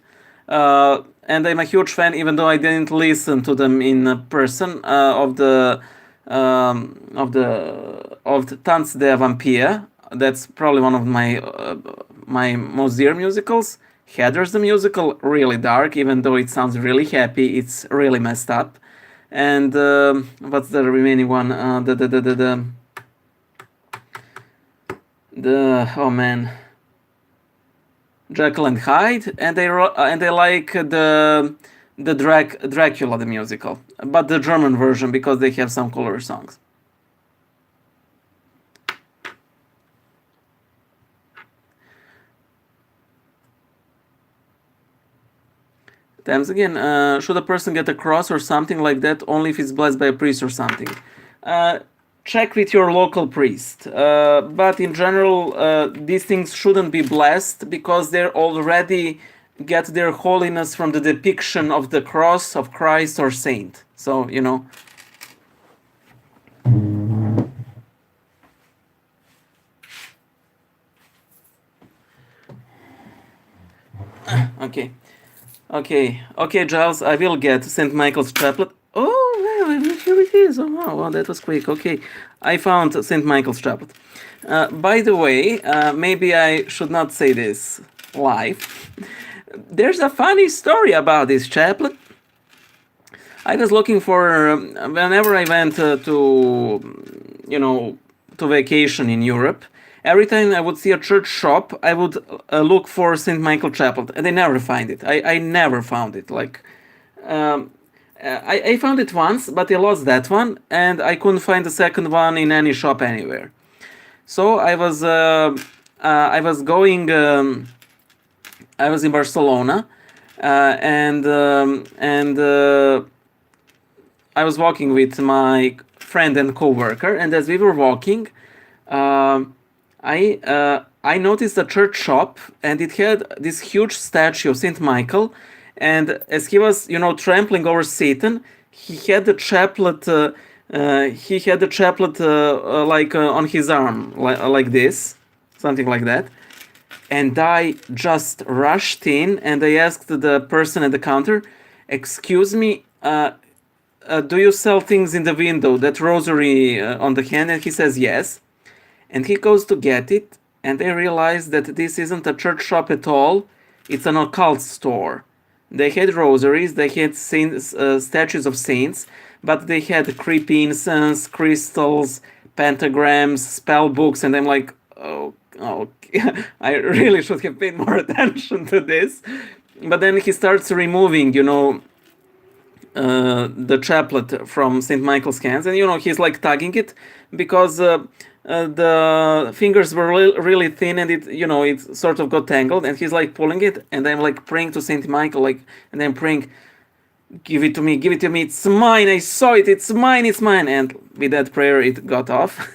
And I'm a huge fan, even though I didn't listen to them in person, of the Tanz der Vampire. That's probably one of my most dear musicals. Heathers the musical, really dark, even though it sounds really happy, it's really messed up. And what's the remaining one? Oh man, Jekyll and Hyde, and I like the Dracula the musical, but the German version because they have some cooler songs. Times again, should a person get a cross or something like that only if it's blessed by a priest or something? Check with your local priest. But in general, these things shouldn't be blessed because they already get their holiness from the depiction of the cross of Christ or saint. So, Okay. Okay, Giles, I will get St. Michael's Chaplet. Oh, well, here it is. Oh, wow, that was quick. Okay, I found St. Michael's Chaplet. By the way, maybe I should not say this live. There's a funny story about this chaplet. I was looking for, whenever I went to vacation in Europe, every time I would see a church shop, I would look for St. Michael Chaplet, and I never find it. I never found it. Like, I found it once, but I lost that one, and I couldn't find the second one in any shop anywhere. So I was going. I was in Barcelona, and I was walking with my friend and co-worker, and as we were walking, I noticed a church shop, and it had this huge statue of Saint Michael, and as he was, trampling over Satan, he had the chaplet. Like on his arm, like this, something like that. And I just rushed in and I asked the person at the counter, "Excuse me, do you sell things in the window, that rosary on the hand?" And he says yes. And he goes to get it, and I realize that this isn't a church shop at all. It's an occult store. They had rosaries, they had saints, statues of saints, but they had creepy incense, crystals, pentagrams, spell books, and I'm like, oh, I really should have paid more attention to this. But then he starts removing, the chaplet from St. Michael's hands, and he's like tugging it because the fingers were really thin, and it sort of got tangled, and he's like pulling it, and I'm like praying to St. Michael, like, and I'm praying, give it to me, it's mine, I saw it, it's mine, and with that prayer it got off.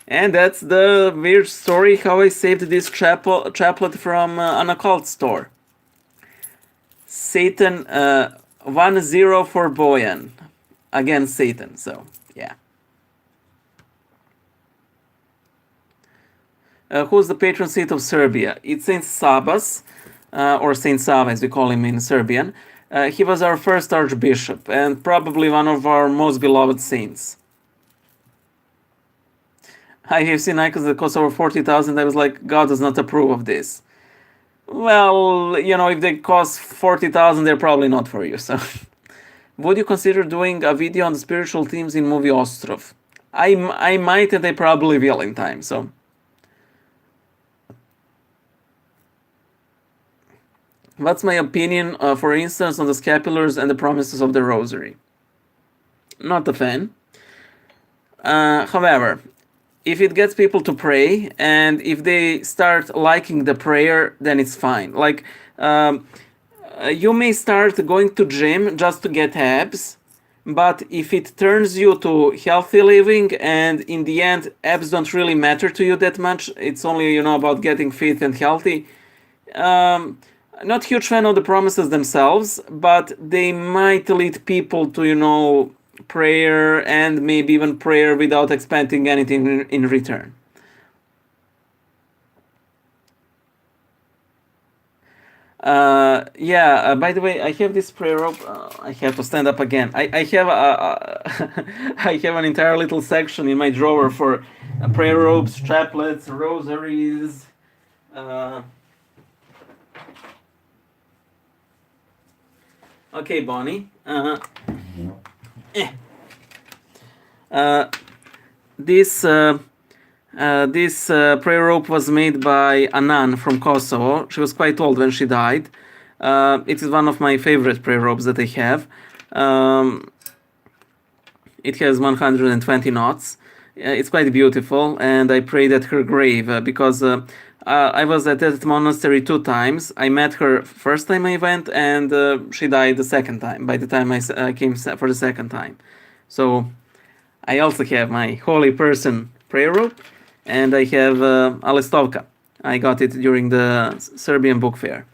And that's the weird story how I saved this chaplet from an occult store. Satan 1-0 for Boyan against Satan. So yeah. Who's the patron saint of Serbia? It's Saint Sabas, or Saint Sava as we call him in Serbian. He was our first archbishop and probably one of our most beloved saints. I have seen icons that cost over 40,000. I was like, God does not approve of this. Well, if they cost 40,000, they're probably not for you. So, would you consider doing a video on the spiritual themes in movie Ostrov? I might, and I probably will in time. So, what's my opinion, for instance, on the scapulars and the promises of the Rosary? Not a fan. However, if it gets people to pray, and if they start liking the prayer, then it's fine. Like, you may start going to gym just to get abs, but if it turns you to healthy living, and in the end abs don't really matter to you that much, it's only about getting fit and healthy. Not huge fan of the promises themselves, but they might lead people to prayer, and maybe even prayer without expecting anything in return. By the way, I have this prayer rope. I have to stand up again. I have I have an entire little section in my drawer for prayer ropes, chaplets, rosaries. Okay, Bonnie. This prayer rope was made by a nun from Kosovo. She was quite old when she died. It is one of my favorite prayer ropes that I have. It has 120 knots. It's quite beautiful, and I prayed at her grave because I was at that monastery 2 times. I met her first time I went, and she died the second time, by the time I came for the second time. So I also have my holy person prayer rope, and I have a listovka. I got it during the Serbian book fair.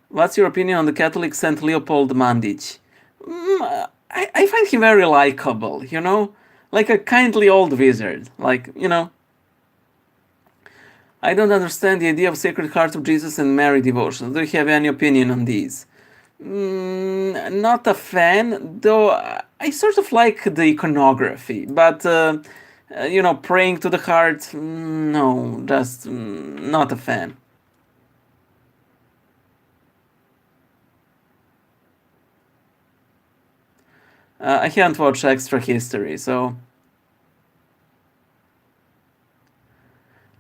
What's your opinion on the Catholic Saint Leopold Mandic? I find him very likable, like a kindly old wizard, I don't understand the idea of Sacred Heart of Jesus and Mary devotion. Do you have any opinion on these? Not a fan, though I sort of like the iconography, but praying to the heart, no, just not a fan. I haven't watched Extra History, so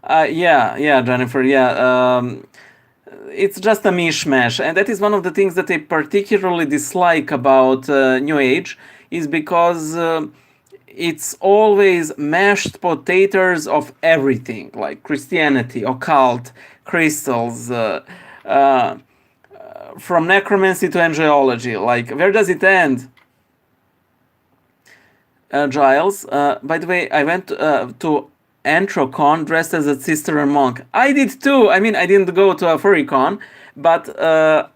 yeah, Jennifer, yeah. It's just a mishmash, and that is one of the things that I particularly dislike about New Age, is because it's always mashed potatoes of everything, like Christianity, occult, crystals, from necromancy to angelology. Like, where does it end? Giles, by the way, I went to Antrocon dressed as a sister and monk. I did too. I mean, I didn't go to a furrycon, but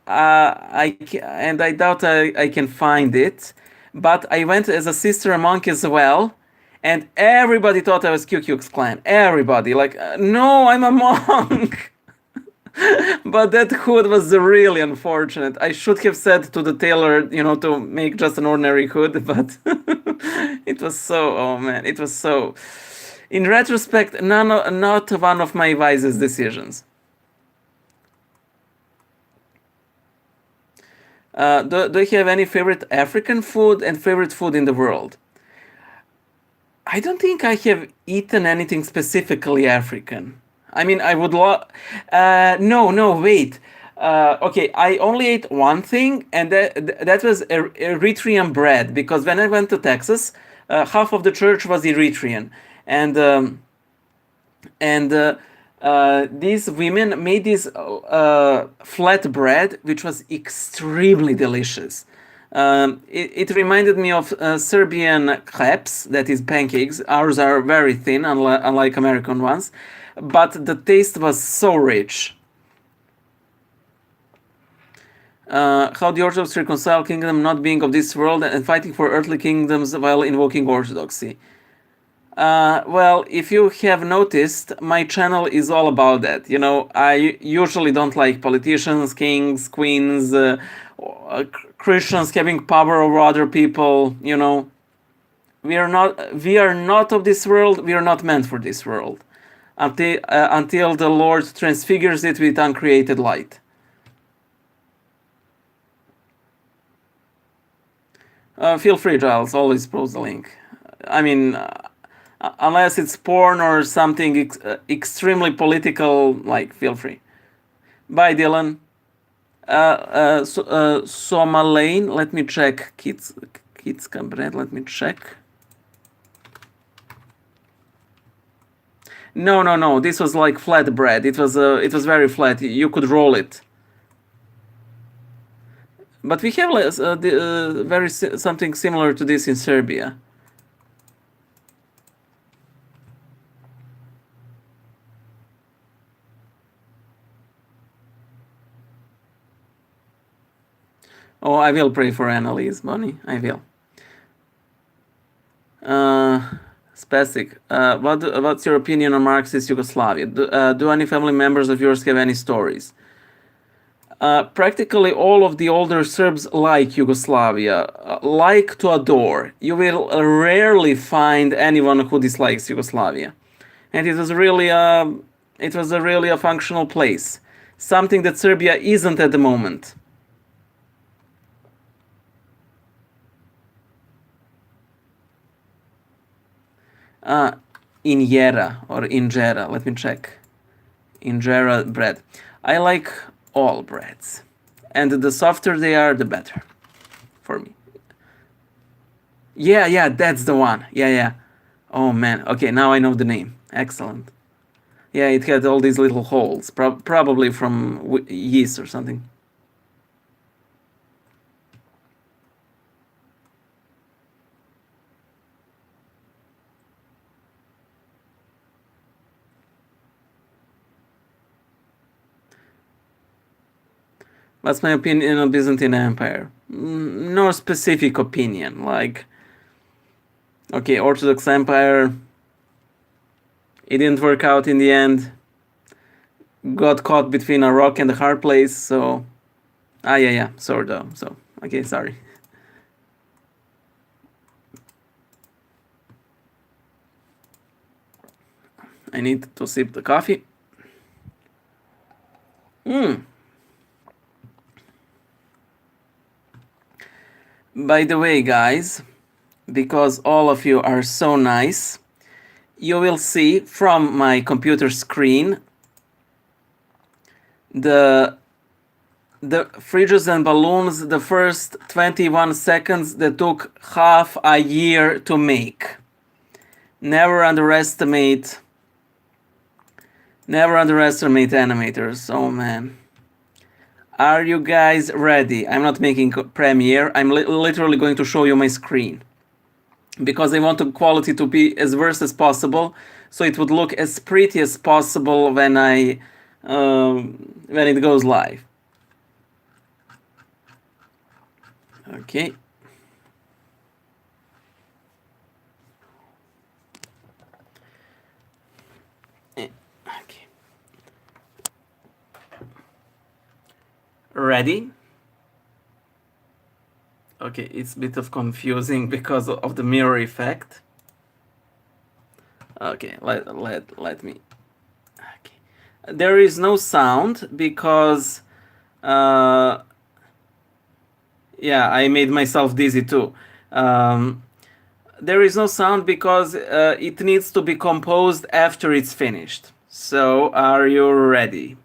I doubt I can find it. But I went as a sister and monk as well, and everybody thought I was Ku Klux Klan. Everybody, like, no, I'm a monk. But that hood was really unfortunate. I should have said to the tailor, to make just an ordinary hood, but it was so, oh man, it was so. In retrospect, not one of my wisest decisions. Do you have any favorite African food and favorite food in the world? I don't think I have eaten anything specifically African. I mean, I would love. No, wait. Okay, I only ate one thing, and that was Eritrean bread. Because when I went to Texas, half of the church was Eritrean, and these women made this flat bread, which was extremely delicious. It reminded me of Serbian crepes, that is pancakes. Ours are very thin, unlike American ones, but the taste was so rich. How the Orthodox reconcile kingdom not being of this world and fighting for earthly kingdoms while invoking orthodoxy? Well, if you have noticed, my channel is all about that. I usually don't like politicians, kings, queens, Christians having power over other people. We are not of this world. We are not meant for this world, until the Lord transfigures it with uncreated light. Feel free, Giles. Always post the link. I mean, unless it's porn or something extremely political, like, feel free. Bye, Dylan. Somalane, let me check. Kids bread, let me check. No. This was like flat bread. It was very flat. You could roll it. But we have something similar to this in Serbia. Oh, I will pray for Annalise, Bonnie. I will. Spastic. What's your opinion on Marxist Yugoslavia? Do any family members of yours have any stories? Practically all of the older Serbs like Yugoslavia, like to adore. You will rarely find anyone who dislikes Yugoslavia, and it was really a functional place, something that Serbia isn't at the moment. Injera or injera. Let me check. Injera bread. I like all breads, and the softer they are, the better for me. Yeah, that's the one. Yeah. Oh man. Okay, now I know the name. Excellent. Yeah, it had all these little holes, probably from yeast or something. What's my opinion on Byzantine Empire? No specific opinion. Like, okay, Orthodox Empire, it didn't work out in the end. Got caught between a rock and a hard place, so... yeah, sort of. So, okay, sorry. I need to sip the coffee. By the way, guys, because all of you are so nice, you will see from my computer screen the fridges and balloons, the first 21 seconds that took half a year to make. Never underestimate animators. Oh man. Are you guys ready? I'm not making Premiere. I'm literally going to show you my screen, because I want the quality to be as worse as possible, so it would look as pretty as possible when it goes live. Okay. ready. Okay, it's a bit of confusing because of the mirror effect. Okay, let me. Okay, there is no sound because yeah, I made myself dizzy too. There is no sound because it needs to be composed after it's finished. So, are you ready?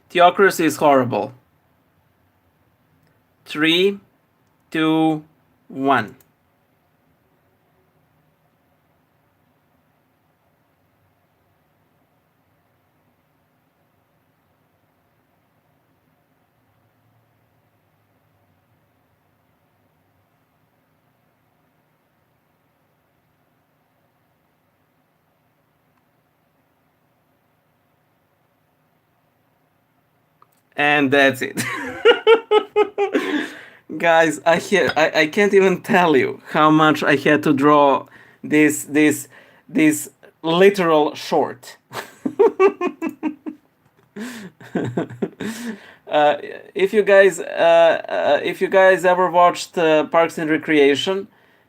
Theocracy is horrible. 3, 2, 1. And that's it. Guys, I can't even tell you how much I had to draw this literal short. uh, if you guys ever watched Parks and Recreation,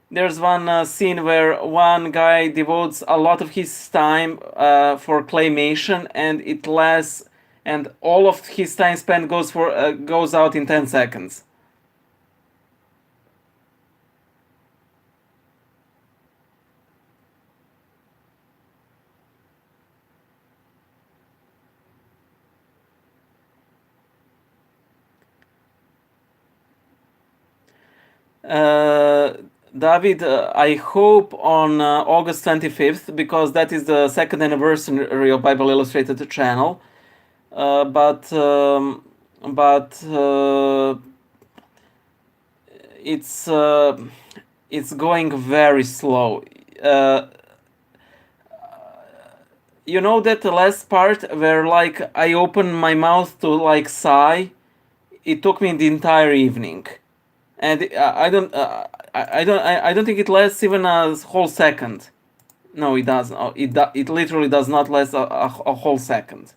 there's one scene where one guy devotes a lot of his time for claymation, and it lasts, and all of his time spent goes out in 10 seconds. David, I hope on August 25th, because that is the second anniversary of Bible Illustrated channel. But it's going very slow. You know that the last part where like I opened my mouth to like sigh, it took me the entire evening, and I don't think it lasts even a whole second. No, it doesn't. It literally does not last a whole second.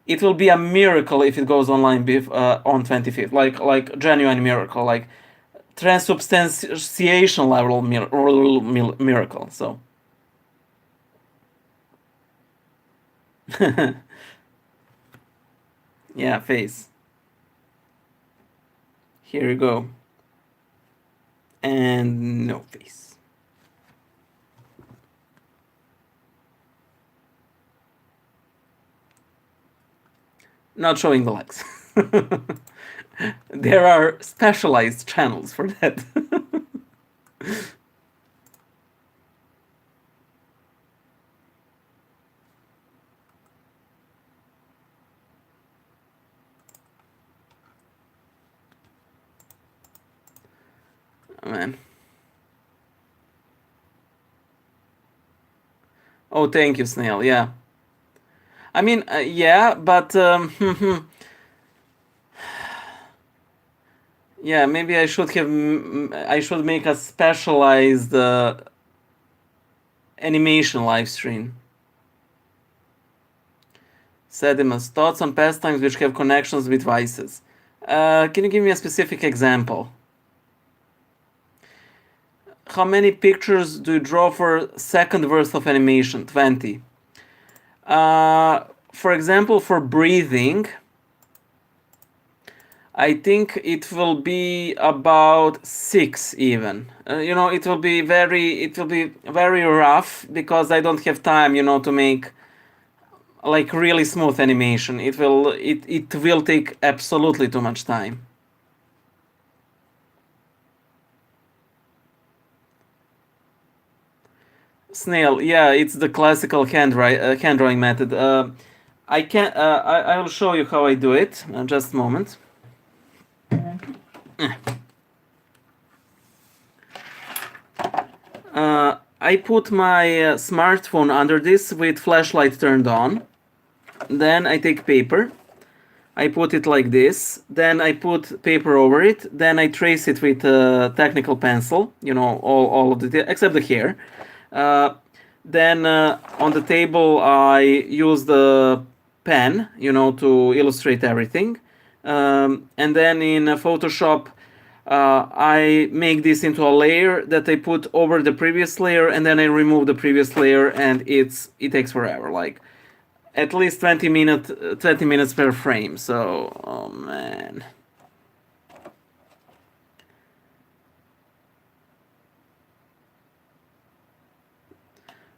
It will be a miracle if it goes online on 25th, like genuine miracle, like transubstantiation level miracle. So yeah, face. Here you go. And no face. Not showing the legs. There are specialized channels for that. Man. Oh, thank you, Snail. Yeah. I mean, yeah, but yeah, maybe I should make a specialized animation live stream. Sedimus, thoughts on pastimes which have connections with vices. Can you give me a specific example? How many pictures do you draw for second worth of animation? 20. For example, for breathing, I think it will be about 6 even. It will be very rough because I don't have time, to make like really smooth animation. It will take absolutely too much time. Snail, yeah, it's the classical hand drawing method. I will show you how I do it. Just a moment. I put my smartphone under this with flashlight turned on. Then I take paper. I put it like this. Then I put paper over it. Then I trace it with a technical pencil. All of the except the hair. Then on the table I use the pen, to illustrate everything. And then in Photoshop, I make this into a layer that I put over the previous layer, and then I remove the previous layer, and it takes forever, like at least 20 minutes per frame. So, oh man.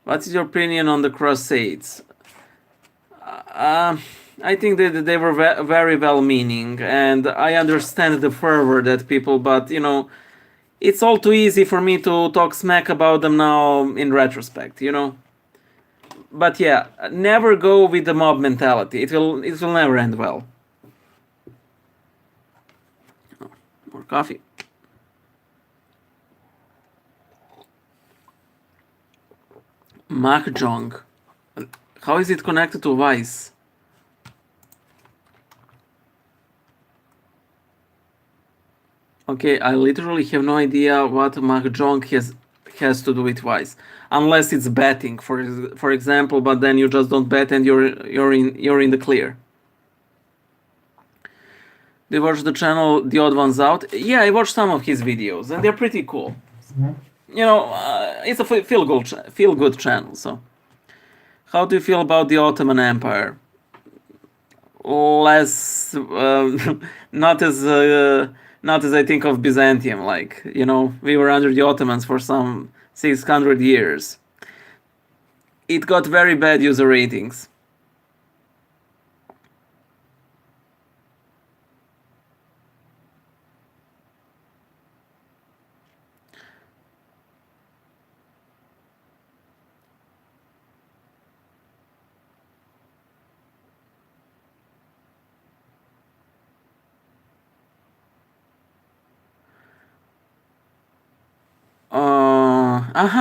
What's your opinion on the Crusades? I think that they were very well-meaning, and I understand the fervor that people, but it's all too easy for me to talk smack about them now in retrospect, But yeah, never go with the mob mentality. It will never end well. Oh, more coffee. Mahjong. How is it connected to Vice? Okay, I literally have no idea what Mahjong has to do with Vice, unless it's betting, for example. But then you just don't bet, and you're in the clear. Do you watch the channel The Odd Ones Out? Yeah, I watched some of his videos, and they're pretty cool. It's a feel good channel. So, how do you feel about the Ottoman Empire? Less, not as I think of Byzantium. Like, we were under the Ottomans for some 600 years. It got very bad user ratings.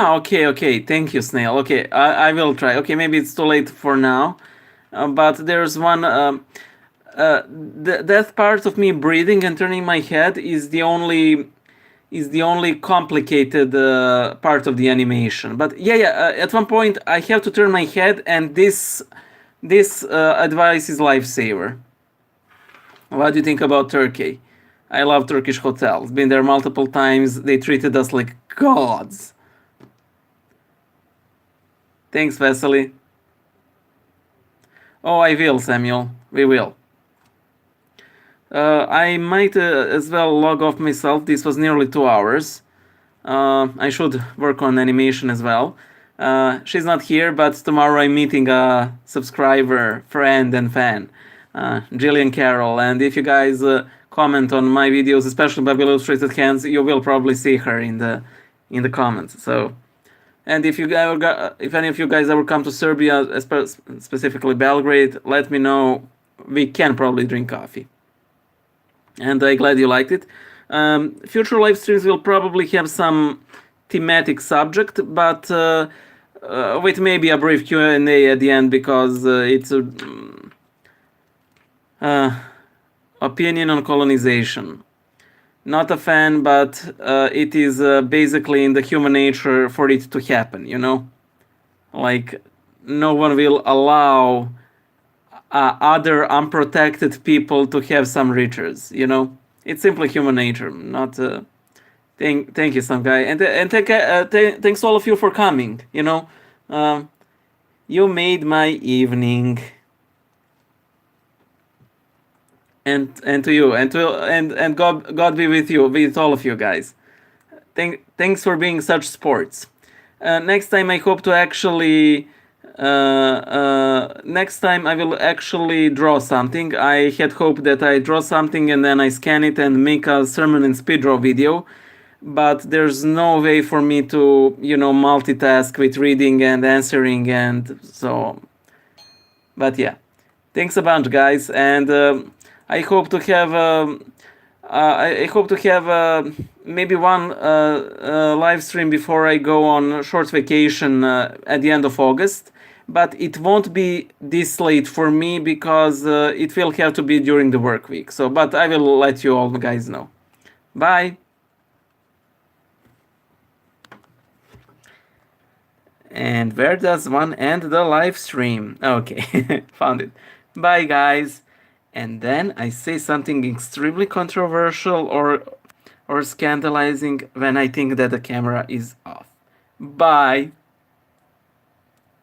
Okay. Thank you, Snail. Okay, I will try. Okay, maybe it's too late for now, but there's one. That part of me breathing and turning my head is the only complicated part of the animation. But yeah. At one point, I have to turn my head, and this advice is lifesaver. What do you think about Turkey? I love Turkish hotels. Been there multiple times. They treated us like gods. Thanks, Vasily. Oh, I will, Samuel. We will. I might as well log off myself. This was nearly 2 hours. I should work on animation as well. She's not here, but tomorrow I'm meeting a subscriber, friend, and fan, Jillian Carroll. And if you guys comment on my videos, especially by illustrated hands, you will probably see her in the comments. So, and if any of you guys ever come to Serbia, specifically Belgrade, let me know. We can probably drink coffee. And I'm glad you liked it. Future live streams will probably have some thematic subject, but with maybe a brief Q&A at the end, because it's opinion on colonization. Not a fan, but it is basically in the human nature for it to happen, Like, no one will allow other unprotected people to have some riches, It's simply human nature, not... Thank you, some guy. And thanks all of you for coming, You made my evening. And to you, and God be with you, with all of you guys. Thanks for being such sports. Next time I hope to actually... next time I will actually draw something. I had hoped that I draw something and then I scan it and make a sermon and speed draw video. But there's no way for me to, multitask with reading and answering, and so... But yeah. Thanks a bunch, guys, and... I hope to have maybe one live stream before I go on short vacation at the end of August, but it won't be this late for me because it will have to be during the work week. So, but I will let you all guys know. Bye. And where does one end the live stream? Okay, found it. Bye, guys. And then I say something extremely controversial or scandalizing when I think that the camera is off. Bye.